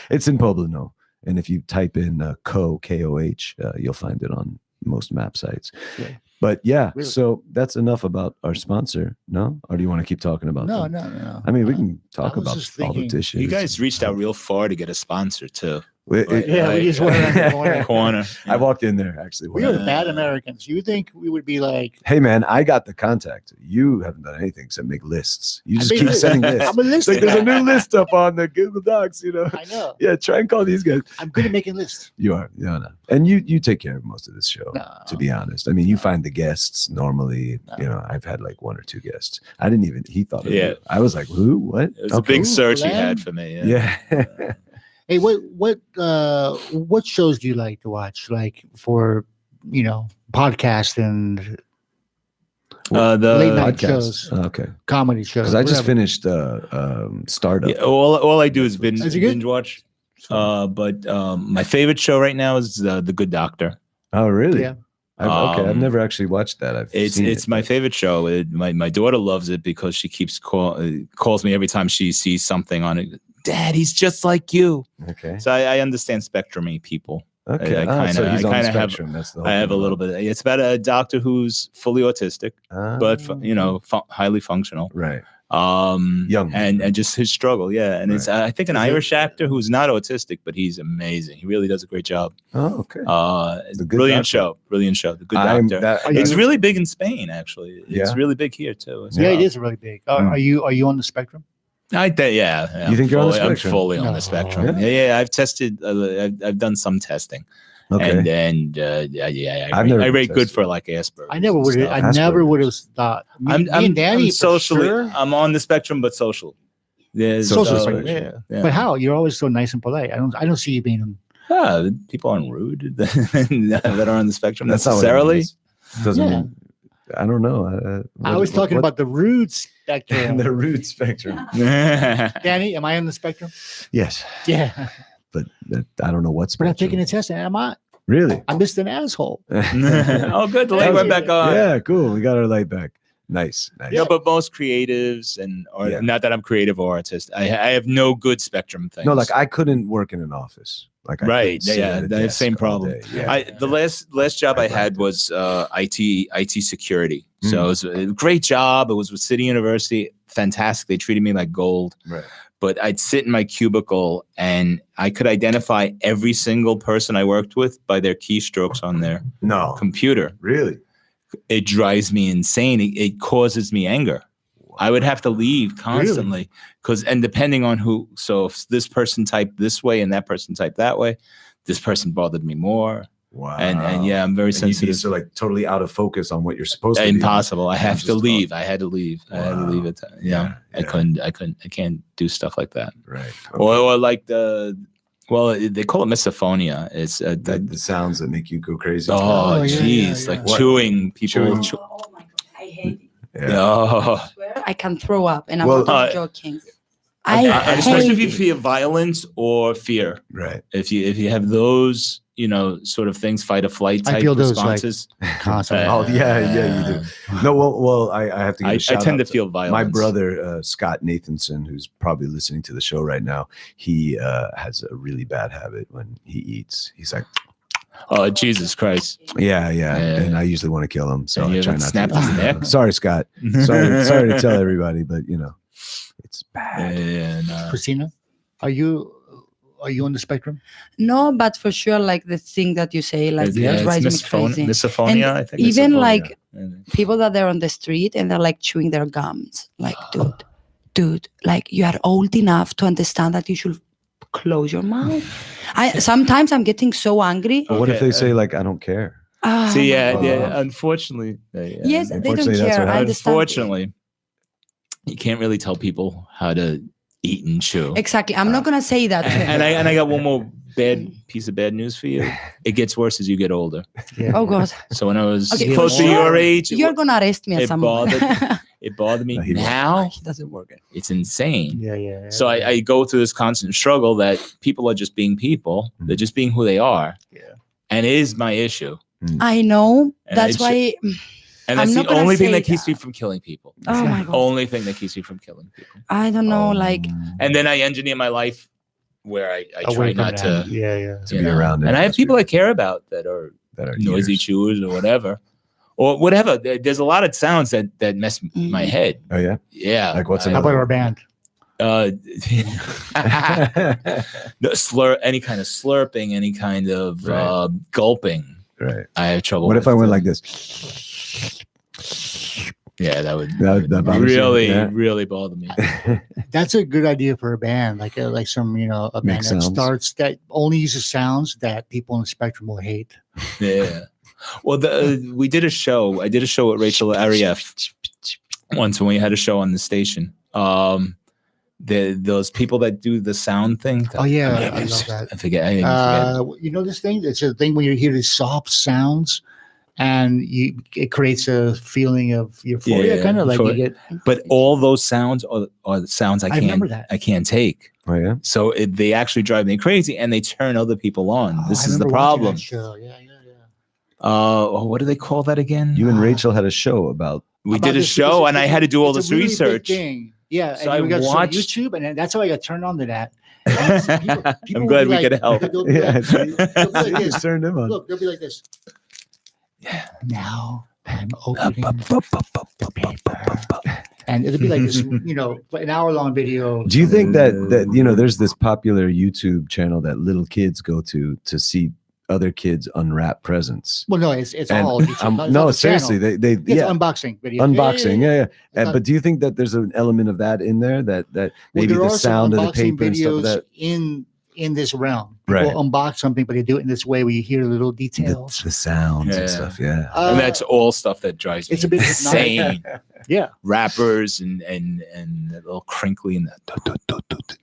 it's in Poblano. And if you type in Co, K-O-H, you'll find it on most map sites. Yeah. But yeah, Really? so that's enough about our sponsor. No? Or do you want to keep talking about them? No. I mean, we can talk I was about just thinking- politicians. You guys reached out real far to get a sponsor too. We just went around the corner. I walked in there actually. We are bad Americans. You think we would be like, hey man, I got the contact. You haven't done anything except make lists. You just keep sending lists. I'm a list. Like there's a new list up on the Google Docs, I know. Yeah, try and call these guys. I'm good at making lists. You are. No. And you take care of most of this show, to be honest. I mean, you find the guests normally, I've had like 1 or 2 guests. I didn't even, he thought of it. I was like, who? What? It was a big search he had for me. Yeah. Hey, what shows do you like to watch? Like for, podcast and the late night podcast shows, okay, comedy shows? Because I just finished Startup. Yeah, all I do is binge watch. But my favorite show right now is The Good Doctor. Oh, really? Yeah. I've never actually watched that. It's my favorite show. My daughter loves it because she keeps calls me every time she sees something on it. Dad, he's just like you. Okay. So I understand spectrum-y people. Okay. I kind of have. That's the I have a little bit. It's about a doctor who's fully autistic, but highly functional. Right. Young and just his struggle. Yeah. And it's I think an Irish actor who's not autistic, but he's amazing. He really does a great job. Oh, okay. Brilliant show. The Good Doctor. It's really big in Spain, actually. It's really big here too. Yeah, it is really big. Are you on the spectrum? Yeah. You think you're on the spectrum? I'm fully on the spectrum. Yeah. I've tested. I've done some testing. Okay. And I rate good for like Asperger's. I never would have thought. I'm socially. Sure. I'm on the spectrum, but social. Social spectrum. Yeah. But how? You're always so nice and polite. I don't see you being. People aren't rude that are on the spectrum That's necessarily. Doesn't mean. I don't know. I was talking about the rude spectrum. The rude spectrum. Danny, am I on the spectrum? Yes. Yeah. But I don't know what spectrum. But I'm taking a test and I'm not. Really? I'm just an asshole. Oh, good. The light went back on. Yeah, cool. We got our light back. Nice. Yeah, but most creatives not that I'm creative or artist, I have no good spectrum things. No, like I couldn't work in an office. Like I the same problem. The last job I had was IT security. So it was a great job. It was with City University. Fantastic. They treated me like gold. Right. But I'd sit in my cubicle and I could identify every single person I worked with by their keystrokes on their computer. Really? It drives me insane. It causes me anger. I would have to leave constantly and depending on who. So if this person typed this way and that person typed that way, this person bothered me more. Wow. And yeah, I'm very sensitive. So like totally out of focus on what you're supposed to. Impossible. I have to leave. I had to leave. Wow. I had to leave it. I can't do stuff like that. Right. Okay. Or like they call it misophonia. It's the sounds that make you go crazy. Oh, jeez. Like chewing people. Oh my God, I hate it. Yeah. Oh. I can throw up, and I'm not joking. Especially if you feel violence or fear. Right. If you have those, sort of things, fight or flight type responses. Constantly. Oh yeah, you do. No, well, I have to. I tend to feel violence. My brother Scott Nathanson, who's probably listening to the show right now, he has a really bad habit when he eats. He's like. Oh, Jesus Christ. Yeah. And I usually want to kill him. So I try not snap to. His neck. Sorry, Scott. Sorry to tell everybody, but it's bad. Christina, are you on the spectrum? No, but for sure, like the thing that you say, like it drives me crazy. Misophonia, I think. Even like people that they're on the street and they're like chewing their gums. Like, dude, like you are old enough to understand that you should close your mouth. Sometimes I'm getting so angry. But what if they say like I don't care? See, unfortunately. Yes, they don't care. I understand. Unfortunately, you can't really tell people how to eat and chew. Exactly. I'm not gonna say that. And I got one more piece of bad news for you. It gets worse as you get older. Yeah. Oh God. So when I was close to your age, you're gonna arrest me at some point. It bothered me. Now it doesn't work. It's insane. Yeah. So I go through this constant struggle that people are just being people. They're just being who they are. Yeah. And it is my issue. I know. That's why. And that's the only thing that keeps me from killing people. Oh my God. Only thing that keeps me from killing people. I don't know, And then I engineer my life where I try not to. To be around it. And I have people I care about that are noisy chewers or whatever. Or whatever. There's a lot of sounds that mess my head. Oh yeah. Yeah. Like what's How about our band? Any kind of slurping, any kind of gulping. Right. I have trouble. What with if I went like this? Yeah, that would that really bother me. That's a good idea for a band, like some a band that only uses sounds that people on the spectrum will hate. Yeah. Well, we did a show. I did a show with Rachel Arieff once when we had a show on the station. Those people that do the sound thing. Oh yeah, I love that. I forget. You know this thing? It's a thing when you hear these soft sounds, and it creates a feeling of euphoria, kind of like you get. But all those sounds are the sounds I can't take. Oh yeah. So they actually drive me crazy, and they turn other people on. This is the problem. What do they call that again? You and Rachel had a show about. We did a show, and I had to do all this research. Yeah, so and I we got watched YouTube, and that's how I got turned on to that. People I'm glad we could help. They'll be like this. Turned him on. Look, they'll be like this. Yeah. Now I'm opening the paper, and it'll be like this, an hour-long video. Do you think that there's this popular YouTube channel that little kids go to see other kids unwrap presents? Well, no, it's all YouTube. No, seriously, they unboxing video. Unboxing, yeah. But do you think that there's an element of that in there that maybe the sound of the paper and stuff like that in this realm? People unbox something, but they do it in this way where you hear little details, the sounds and stuff. Yeah, and that's all stuff that drives me it's a bit insane. Yeah, rappers and that little crinkly and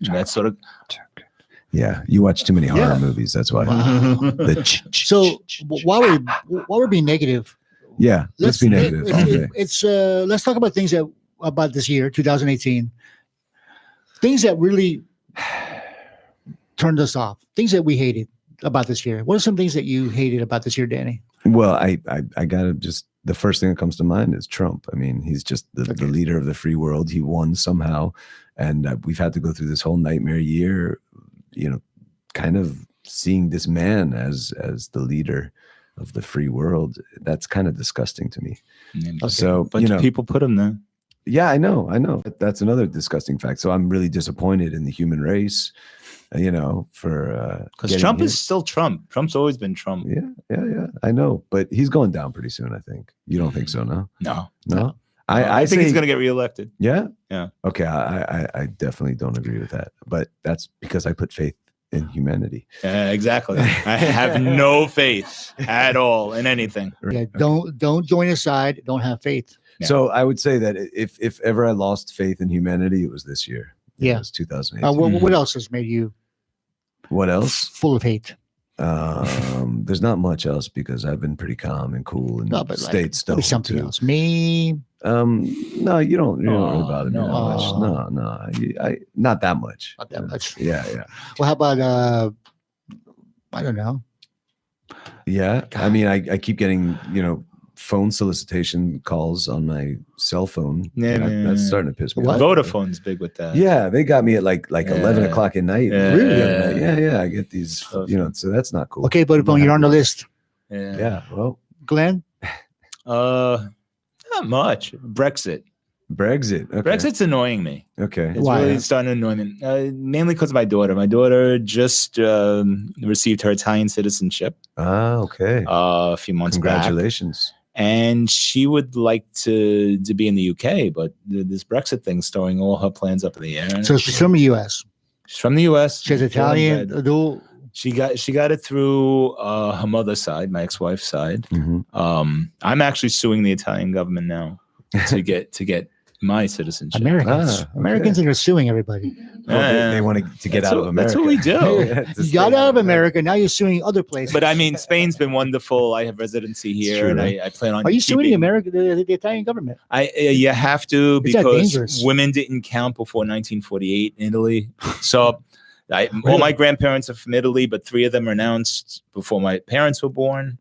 that sort of. Yeah, you watch too many horror movies. That's why. Wow. So while we're being negative, let's be negative. It's let's talk about things about this year, 2018. Things that really turned us off. Things that we hated about this year. What are some things that you hated about this year, Danny? Well, I gotta just. The first thing that comes to mind is Trump. I mean, he's just the leader of the free world. He won somehow, and we've had to go through this whole nightmare year. Kind of seeing this man as the leader of the free world, that's kind of disgusting to me. So, people put him there. Yeah, I know. That's another disgusting fact. So I'm really disappointed in the human race, for because Trump is still Trump. Trump's always been Trump. Yeah. I know, but he's going down pretty soon. I think. You don't think so? No. I think he's going to get reelected. Yeah. Yeah. Okay. I definitely don't agree with that, but that's because I put faith in humanity. Exactly. I have no faith at all in anything. Yeah. Don't join a side. Don't have faith. Yeah. So I would say that if ever I lost faith in humanity, it was this year. It was 2018. What else has made you? What else? Full of hate. There's not much else because I've been pretty calm and cool and stayed still. Something else. Me. No, you don't really bother me that much. No, I not that much. Not that much. Yeah. Well, how about I don't know. Yeah, God. I mean, I keep getting phone solicitation calls on my cell phone. That's starting to piss me off. Vodafone's big with that. Yeah, they got me at like 11 o'clock at night. Really? Yeah. I get these, so that's not cool. Okay, Vodafone, you're on the list. Yeah. Well, Glenn? Not much. Brexit. Okay. Brexit's annoying me. Okay. It's really starting to annoy me. Mainly because of my daughter. My daughter just received her Italian citizenship. Ah, okay. A few months back. Congratulations. And she would like to be in the UK, but this Brexit thing's throwing all her plans up in the air. So she's from the US. She's from the US. She has Italian. She got it through her mother's side, my ex-wife's side. Mm-hmm. I'm actually suing the Italian government now to get my citizenship. Americans are suing everybody. They want to get out of America. That's what we do. You got out of America. Now you're suing other places. But I mean, Spain's been wonderful. I have residency here, and I plan on. Are you suing the Italian government? You have to, because women didn't count before 1948 in Italy. So all my grandparents are from Italy, but 3 of them renounced before my parents were born.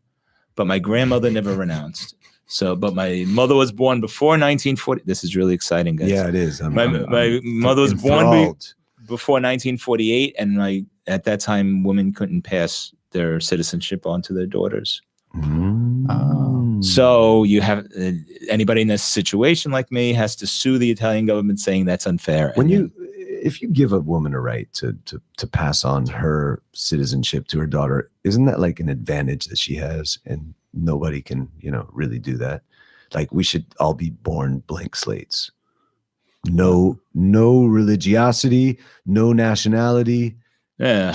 But my grandmother never renounced. So, but my mother was born before 1940. This is really exciting, guys. Yeah, it is. My mother was born before 1948, and at that time, women couldn't pass their citizenship on to their daughters. So you have anybody in this situation like me has to sue the Italian government saying that's unfair. if you give a woman a right to pass on her citizenship to her daughter, isn't that like an advantage that she has, and nobody can, really do that? Like, we should all be born blank slates. No religiosity, no nationality. Yeah,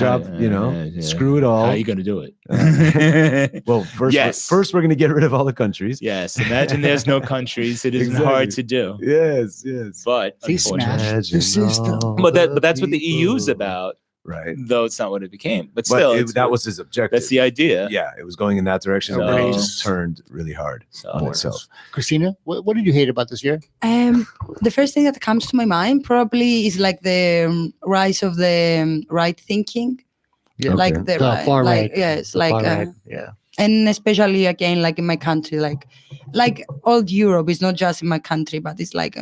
screw it all. How are you going to do it? Well, first we're going to get rid of all the countries. Yes, imagine there's no countries. It isn't hard to do. Yes. But they smashed the system. But that's what the EU is about. Right. Though it's not what it became. But still, that was his objective. That's the idea. Yeah, it was going in that direction. But it just turned really hard on itself. Christina, what did you hate about this year? The first thing that comes to my mind probably is like the rise of the right thinking. Yeah, like the far right. Yes, the like far right. Yeah. And especially again, like in my country, like all Europe is not just in my country, but it's like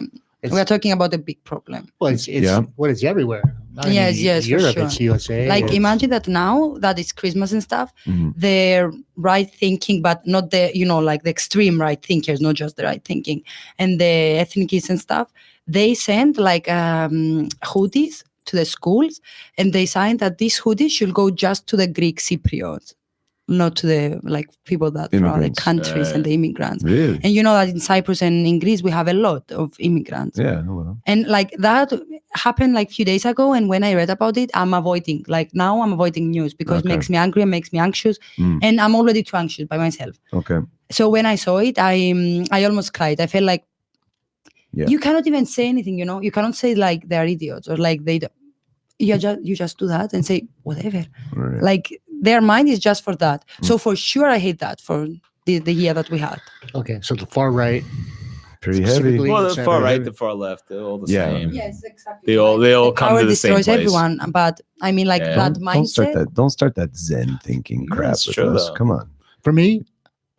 we're talking about a big problem. Well, it's everywhere. Yes, Europe, for sure. it's USA. Like imagine that now that it's Christmas and stuff, the right thinking, but not the like the extreme right thinkers, not just the right thinking, and the ethnicists and stuff. They send like hoodies to the schools, and they signed that these hoodies should go just to the Greek Cypriots, not to the like people that from other countries and the immigrants. Really? And you know that in Cyprus and in Greece we have a lot of immigrants. Yeah, well. And like that happened like a few days ago, and when I read about it, I'm avoiding news because it makes me angry and makes me anxious, and I'm already too anxious by myself. Okay. So when I saw it, I almost cried. I felt like you cannot even say anything, you cannot say like they're idiots or like they don't. You just do that and say whatever. Right. Like their mind is just for that. So for sure I hate that for the year that we had. Okay, so the far right, pretty heavy. Well, the far right, the far left, they're all the same. Yes, exactly. They all come to the same place. Destroys everyone, but I mean like that mindset. Don't start that Zen thinking crap That's with true, us. though. Come on. for me,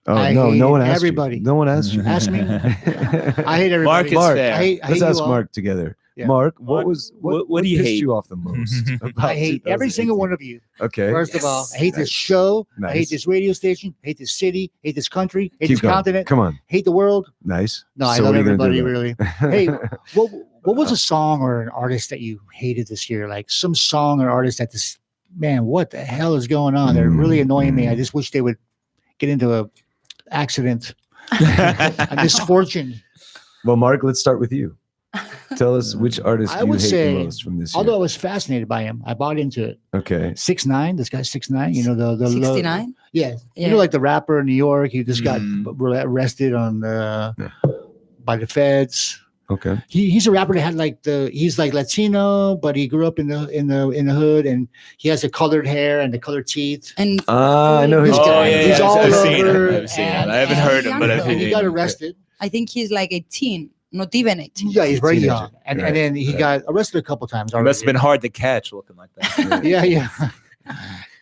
Oh I no! hate No one asked everybody. you. No one asked you. Ask me. I hate everybody. Mark is fair. I hate Let's you ask all. Mark together. Yeah. Mark, Mark, what do you pissed hate? you off the most? about I hate every 2018? single one of you. Okay. First of all, I hate this show. I hate Nice. this radio station. I hate this city. I hate this country. I hate Keep this going. continent. Come on. Hate the world. Nice. No, I So love what are you gonna do everybody about it? really. Hey, what was a song or an artist that you hated this year? Like some song or artist that this man, what the hell is going on? They're really annoying me. I just wish they would get into a accident, a misfortune. Well, Mark, let's start with you. Tell us which artist I you would hate say, the most from this year. although I was fascinated by him, I bought into it. Okay. 6ix9ine, this guy's 6ix9ine. You know the 69? Yeah. Yeah. You know, like the rapper in New York. He just got arrested on by the feds. Okay. He's a rapper that had he's like Latino, but he grew up in the hood, and he has the colored hair and the colored teeth. And I know his This guy. guy, he's all I've seen over. him. I've seen him. I haven't heard him, but I've And seen he him. got arrested. I think he's like 18, not even 18. Yeah, he's very Teenager. young, and Right. then he got arrested a couple times It already. must have been hard to catch looking like that. Yeah.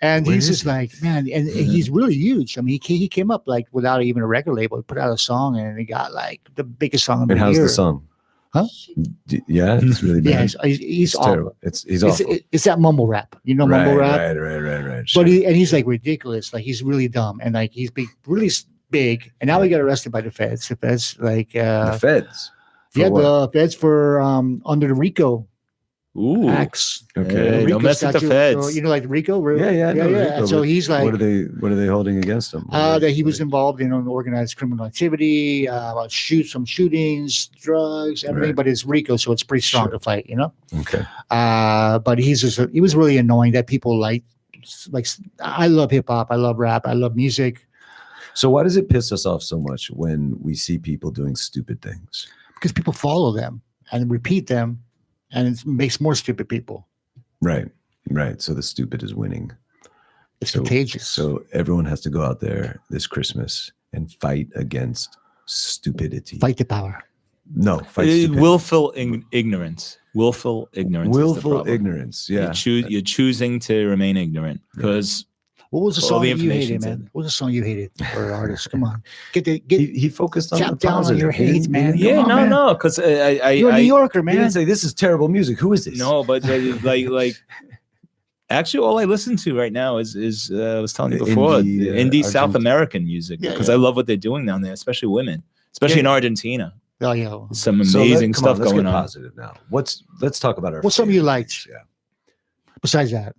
And Where he's is just like, man, and he's really huge. I mean, he came up like without even a record label. He put out a song, and he got like the biggest song of the And how's year. the song? Huh? Yeah, it's really bad. Yeah, he's awful. terrible. He's awful. It's that mumble rap, mumble rap. Right. But he's like ridiculous. Like he's really dumb, and like he's really big. And now he got arrested by the feds. The feds, like the feds. For yeah, what? the feds for under the RICO Ooh. acts. Okay. RICO Don't mess with the statute, feds. you know, like RICO. Yeah. I know Rico, And so but he's like, what are they holding against him? that he was involved in organized criminal activity, about some shootings, drugs, everything. Right. But it's RICO, so it's pretty strong to fight, Okay. But he was really annoying that people like. I love hip hop, I love rap, I love music. So why does it piss us off so much when we see people doing stupid things? Because people follow them and repeat them, and it makes more stupid people. Right. So the stupid is winning. It's contagious. So everyone has to go out there this Christmas and fight against stupidity. Fight the power. No, fight stupidity. Willful ignorance. Willful ignorance. Willful ignorance. Yeah. You're choosing to remain ignorant because. What was the all song the that you information's hated, in man? What was the song you hated for an artist? Come on, He focused on tap the down on positive. your He hate, didn't- man. he didn't- Come on, man. No, because You're a New Yorker, He didn't man. say this is terrible music. Who is this? No, but like actually, all I listen to right now is I was telling you before, Indie, indie South American music Yeah, because yeah. I love what they're doing down there, especially women, especially in Argentina. Oh yeah. Some amazing stuff let's going get on. Positive now. Let's talk about our. What's something you liked? things, Yeah. Besides that,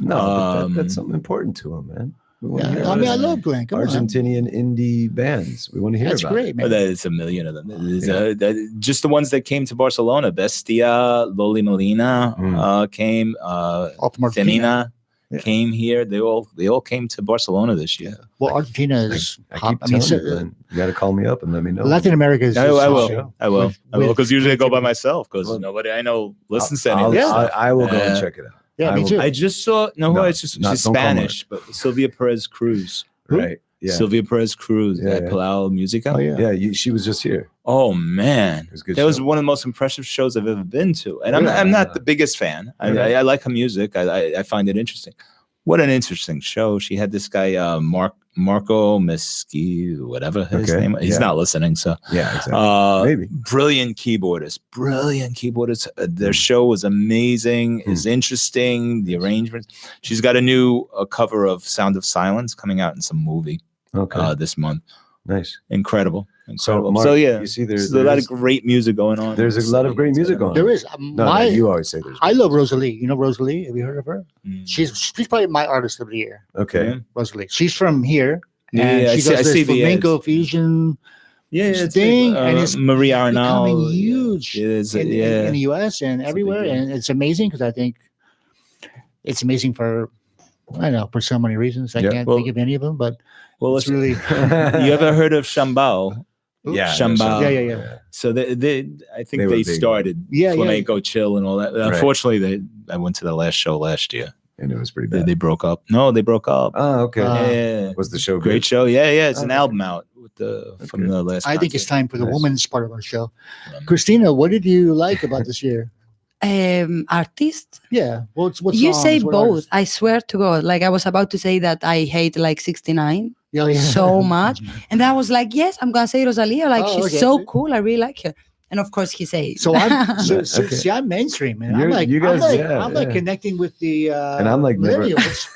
No, but that's something important to him, man. We wanna hear I about mean, I it. love Glenn. Come on. Argentinian indie bands. We want to hear That's about great, it. man. There's a million of them. Just the ones that came to Barcelona. Bestia, Loli Molina came. from Argentina. Femina came here. They all came to Barcelona this year. Well, Argentina is. I keep telling you, Glenn, you got to call me up and let me know. Latin America is. I will. show. I will. With Because usually I go by myself because nobody I know listens to any of this stuff. I will go and check it out. Yeah, me too. I just saw she's don't call Spanish, but Sylvia Perez Cruz. Right. Yeah. Sylvia Perez Cruz at yeah. Palau Musica. Oh yeah. Yeah, she was just here. Oh man, It was a good that was show. one of the most impressive shows I've ever been to, and I'm not the biggest fan. I like her music. I find it interesting. What an interesting show! She had this guy Marco Mesqui, whatever his name. He's not listening, so yeah, exactly. Maybe brilliant keyboardist. Their show was amazing. Is interesting. The arrangements. She's got a new cover of "Sound of Silence" coming out in some movie. This month. Nice. Incredible. So, Mark, you see there's a lot of great music going on. There's a lot of great music going on. There is. You always say there's. I love Rosalie. You know Rosalie? Have you heard of her? She's probably my artist of the year. Okay. Rosalie. She's from here. Yeah, And she does this flamenco ads. Fusion it's thing. And it's Marie Arnaud. becoming huge in the US and everywhere. And it's amazing because I think it's amazing for, I don't know, for so many reasons. I can't think of any of them, but it's really. You ever heard of Shambao? Yeah, Shambao. Yeah. So I think were they big. started flamenco chill and all that. Right. Unfortunately, I went to the last show last year. And it was pretty bad. They broke up. No, they broke up. Oh, okay. Yeah. Was the show good? Great show? Yeah. It's an album out with from the last. I think it's time for the Nice. woman's part of our show. Christina, what did you like about this year? Artist? Yeah. What You songs, say what both. artists? I swear to God. Like I was about to say that I hate like 69 Yeah. so much. And I was like, yes, I'm gonna say Rosalia. Like Oh, she's okay. so cool. I really like her. And of course he says. So I'm Okay. see, I'm mainstream, man. You're- I'm like you guys- I'm like yeah. connecting with the And I'm like never. millennials.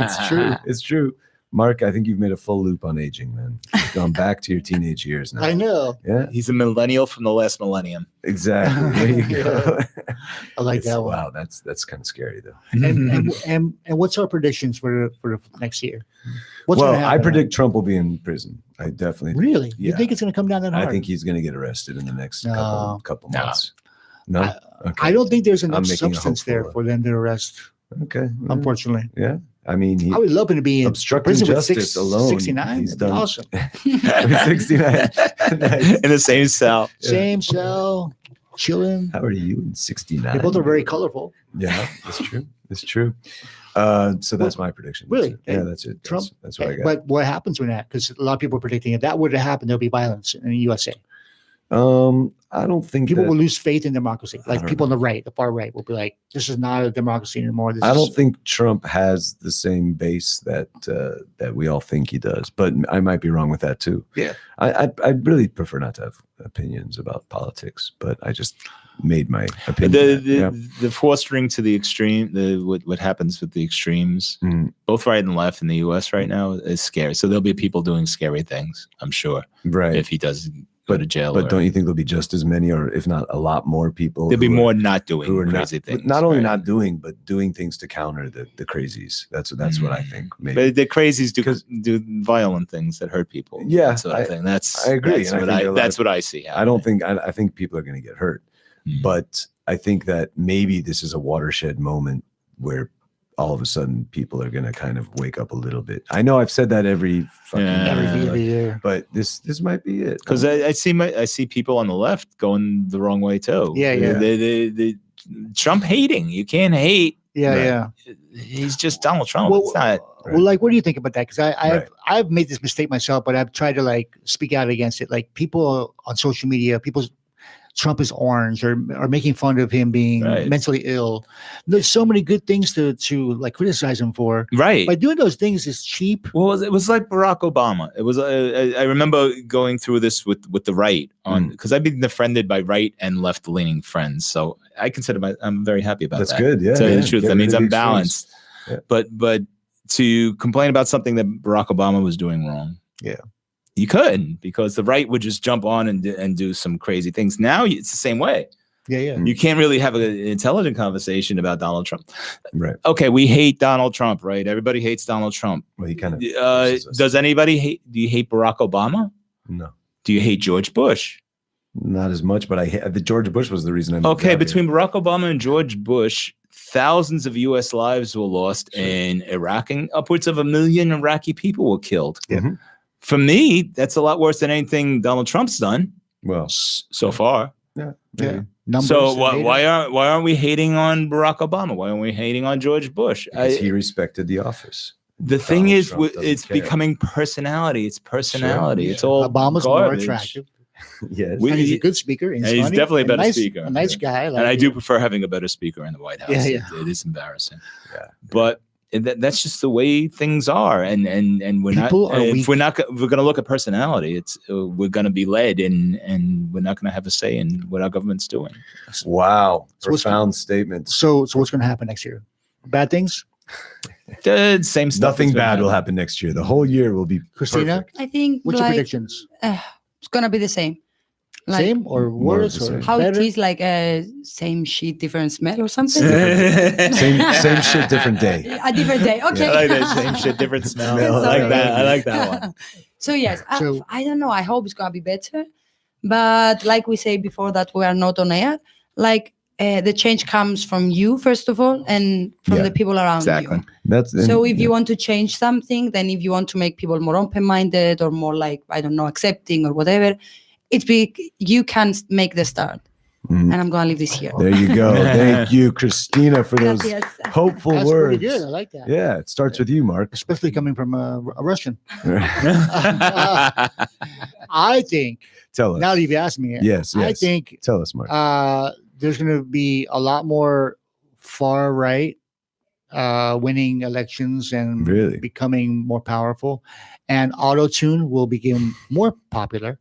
It's true. It's true. Mark, I think you've made a full loop on aging, man. You've gone back to your teenage years now. I know. Yeah, He's a millennial from the last millennium. exactly. There you go. I like that one. Wow, that's kind of scary though. And what's our predictions for the next year? What's Well, gonna I happen? predict Trump will be in prison. I definitely Really? You Yeah. think it's going to come down that hard? I think he's going to get arrested in the next No. couple No. months. No, I don't think there's enough I'm making a substance there hopeful- for them to arrest. Okay, Unfortunately, yeah. I mean, he I would love him to be in obstructing prison with justice alone. 69. He's That'd be done awesome. with 69. Nice. In the same cell. Same cell, chilling. How are you in 69? They both are very colorful. Yeah, that's true. It's true. So that's my prediction. Really? That's it. Yeah, that's it. Trump. That's what I got. But what happens when that? Because a lot of people are predicting if that were to happen, there'll be violence in the USA. I don't think People that, will lose faith in democracy. Like don't people on the right, the far right, will be like, "This is not a democracy anymore." This I is- don't think Trump has the same base that we all think he does, but I might be wrong with that too. Yeah. I really prefer not to have opinions about politics, but I just made my opinion. The fostering to the extreme, what happens with the extremes, both right and left in the U.S. right now is scary. So there'll be people doing scary things, I'm sure, right? If he does go to jail. But don't you think there'll be just as many, or if not a lot more people? There'll be who more are- not doing who are crazy not, things. Not only right? not doing, but doing things to counter the crazies. That's what I think. Maybe. But the crazies do violent things that hurt people. Yeah, that sort of thing. That's I agree. That's and what think there are a lot that's of- what I see. I don't think I think people are going to get hurt, but I think that maybe this is a watershed moment where all of a sudden people are going to kind of wake up a little bit. I know I've said that every year, but this might be it. Because I see people on the left going the wrong way too. Yeah. The Trump hating. You can't hate. Yeah. He's just Donald Trump. Well, it's not. Well, like, what do you think about that? Because I've made this mistake myself, but I've tried to like speak out against it. Like people on social media, Trump is orange or making fun of him being mentally ill. There's so many good things to like criticize him for. Right. By doing those things is cheap. Well, it was like Barack Obama. It was. I remember going through this with the right on because I've been befriended by right and left leaning friends. So I consider I'm very happy about That's that. good. Yeah. To tell you the yeah. truth, Get that rid means of the I'm extremes. balanced. But to complain about something that Barack Obama was doing wrong. Yeah. You couldn't, because the right would just jump on and do some crazy things. Now it's the same way. Yeah. You can't really have an intelligent conversation about Donald Trump. Right. Okay, we hate Donald Trump, right? Everybody hates Donald Trump. Well, he kind of does anybody hate? Do you hate Barack Obama? No. Do you hate George Bush? Not as much, but the George Bush was the reason I moved Okay, out between here. Barack Obama and George Bush, thousands of U.S. lives were lost in Iraq, and upwards of 1 million Iraqi people were killed. Yeah. For me, that's a lot worse than anything Donald Trump's done. Well, so far. Yeah. Numbers So and why data. aren't we hating on Barack Obama? Why aren't we hating on George Bush? Because he respected the office. The thing is, Trump doesn't it's care. becoming personality. It's personality. It's all Obama's garbage. more attractive. Yes. And he's a good speaker. And He's he's funny, definitely a better nice, speaker. A nice guy. And I do prefer having a better speaker in the White House. Yeah. It is embarrassing. Yeah. But that's just the way things are, and we're People not. are If weak. we're going to look at personality, it's we're going to be led, and we're not going to have a say in what our government's doing. Wow. So what's- Profound statement. So what's going to happen next year? Bad things? The same stuff. Nothing that's been bad will happening. happen next year. The whole year will be Christina? perfect. I think What's your like, predictions? it's gonna be the same. Like, Same or More of worse the or same. how better? it is like same shit, different smell or something. Same shit, different day. A different day. Okay. I like that same shit, different smell. I Sorry. like that. I like that one. So yes, So- I don't know. I hope it's gonna be better, but like we say before that we are not on air. Like the change comes from you first of all, and from Yeah, the people around exactly. you. That's So if you want to change something, then if you want to make people more open-minded or more like I don't know, accepting or whatever, it's big. You can make the start, and I'm gonna leave this here. There you go. Thank you, Christina, for those Gracias. hopeful That's words. pretty good. I like that. Yeah, it starts with you, Mark. Especially coming from a Russian. I think, Tell us. now that you've asked me, Yes, I yes. think Tell us, Mark. there's going to be a lot more far right winning elections and Really? becoming more powerful, and auto tune will become more popular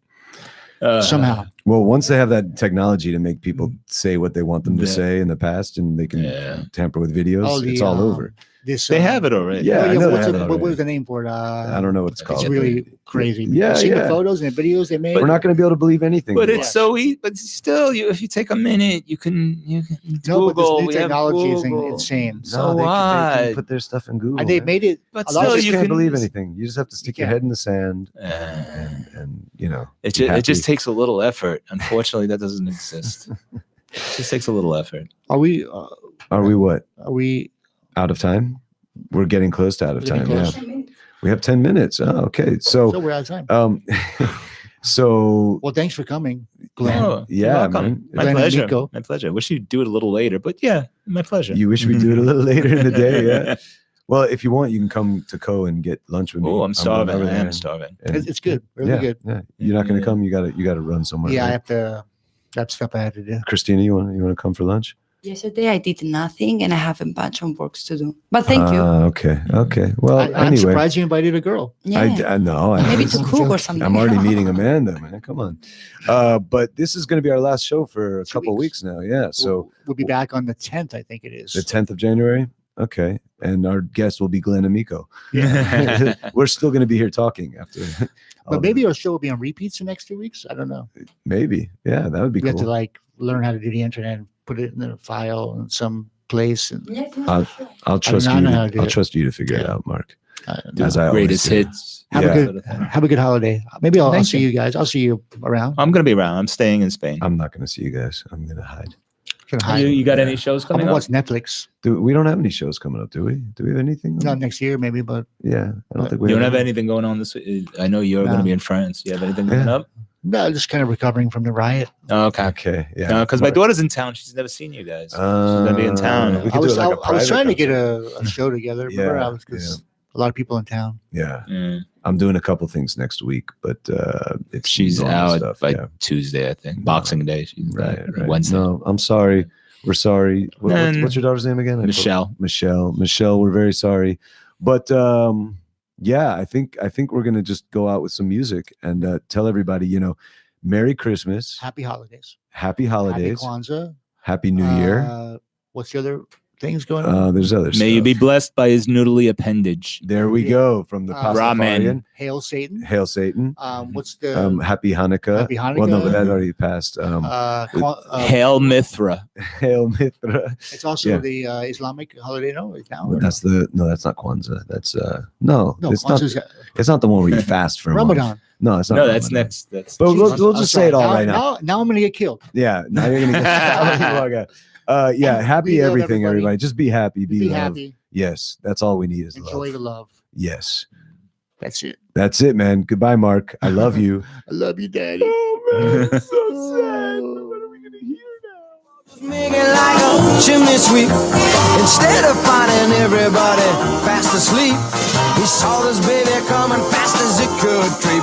somehow. Well, once they have that technology to make people say what they want them to Yeah. say in the past, and they can tamper with videos, Oh, it's all over. This They have it already. Yeah, I know what's they the, have it what was already. the name for it? I don't know what it's called. It's really crazy. Yeah, You've seen yeah. the photos and the videos they made. We're not going to be able to believe anything. But anymore. it's so easy. But still, if you take a minute, you can No, Google. but this new we have technology is Google. insane. So No, they what? can put their stuff in Google. And they man. made it. But a lot You of still, just you can't can believe anything. You just have to stick your can't. head in the sand, Uh, and you know. it be just happy. takes a little effort. Unfortunately, that doesn't exist. It just takes a little effort. Are we? Are we what? Are we? Out of time? We're getting close to out of We're time. getting Yeah. We have 10 minutes. Oh, okay. So So, we're out of time. so Well, thanks for coming, Glenn. Oh, yeah, you're welcome. man. My Glenn and pleasure. Nico. My pleasure. Wish you'd do it a little later, but yeah, my pleasure. you wish we do it a little later in the day. Yeah. Well, if you want, you can come to Co and get lunch with me. Oh, I'm going starving. over I there am and- starving. and- It's good. Really yeah, good. Yeah. You're not going to Yeah. come. You got to run somewhere. Yeah, I right? have to. That's stuff I had to do. Christina, you want to come for lunch? Yesterday I did nothing and I have a bunch of works to do. But thank you. Okay. Okay. Well, I'm anyway, surprised you invited a girl. Yeah. I know. Maybe to cook or something. I'm already meeting Amanda, man. Come on. But this is going to be our last show for a couple weeks now. Yeah. So We'll be back on the 10th, I think it is. the 10th of January. Okay. And our guest will be Glenn and Miko. Yeah. We're still going to be here talking after. all But the- maybe our show will be on repeats the next 2 weeks. I don't know. Maybe. Yeah. That would be We have to cool. like learn how to do the internet and put it in a file in some place. And I'll trust I don't you. know how to do I'll it. trust you to figure it Yeah. out, Mark. Do As I always Greatest do. hits. have Yeah. a good holiday. Maybe I'll Thank see you guys. I'll see you around. I'm gonna be around. I'm staying in Spain. I'm not going to see you guys. I'm going to hide. Gonna hide. You got any shows I'm coming gonna up? watch Netflix. We don't have any shows coming up, do we? Do we have anything? Not next year, maybe, but Yeah. I don't think we You don't have anything going on this week? I know you're No. going to be in France. You have anything coming Yeah. up? no, just kind of recovering from the riot. Oh, okay. Okay. Yeah. Because my daughter's in town. She's never seen you guys. She's going to be in town. we I could do was, it like a I was private trying to get concert. a show together. Remember, Yeah, I was because a lot of people in town. Yeah. Mm. I'm doing a couple things next week, but it's She's normal out stuff. by Yeah. Tuesday, I think. Boxing Day. She's Right. Wednesday. No, I'm sorry. We're sorry. What's your daughter's name again? Michelle. Michelle. We're very sorry, but yeah, I think we're gonna just go out with some music and tell everybody, Merry Christmas, Happy holidays. Happy holidays, Happy Kwanzaa. Happy New Year. What's the other? things going on. There's other May you stuff. be blessed by his noodly appendage. There we go from the Pastafarian. Hail Satan. Hail Satan. What's the Happy Hanukkah? Happy Hanukkah. Well, no, but that already passed. Hail Mithra. Hail Mithra. It's also the Islamic holiday. No, it's now. Well, that's not Kwanzaa. That's no, it's Kwanzaa's not. It's not the one where you fast for a Ramadan. month. No, it's not. No, that's Ramadan. next. That's. But we'll just say it all right now. Now I'm gonna get killed. Yeah, now you're gonna get. Yeah, happy everything, everybody. Just be happy. Be happy. Yes, that's all we need is Enjoy love. the love. Yes, that's it. That's it, man. Goodbye, Mark. I love you. I love you, Daddy. Oh man, it's so sad. What are we gonna hear now? Making like a chimney sweep. Instead of finding everybody fast asleep, he saw this baby coming fast as it could creep.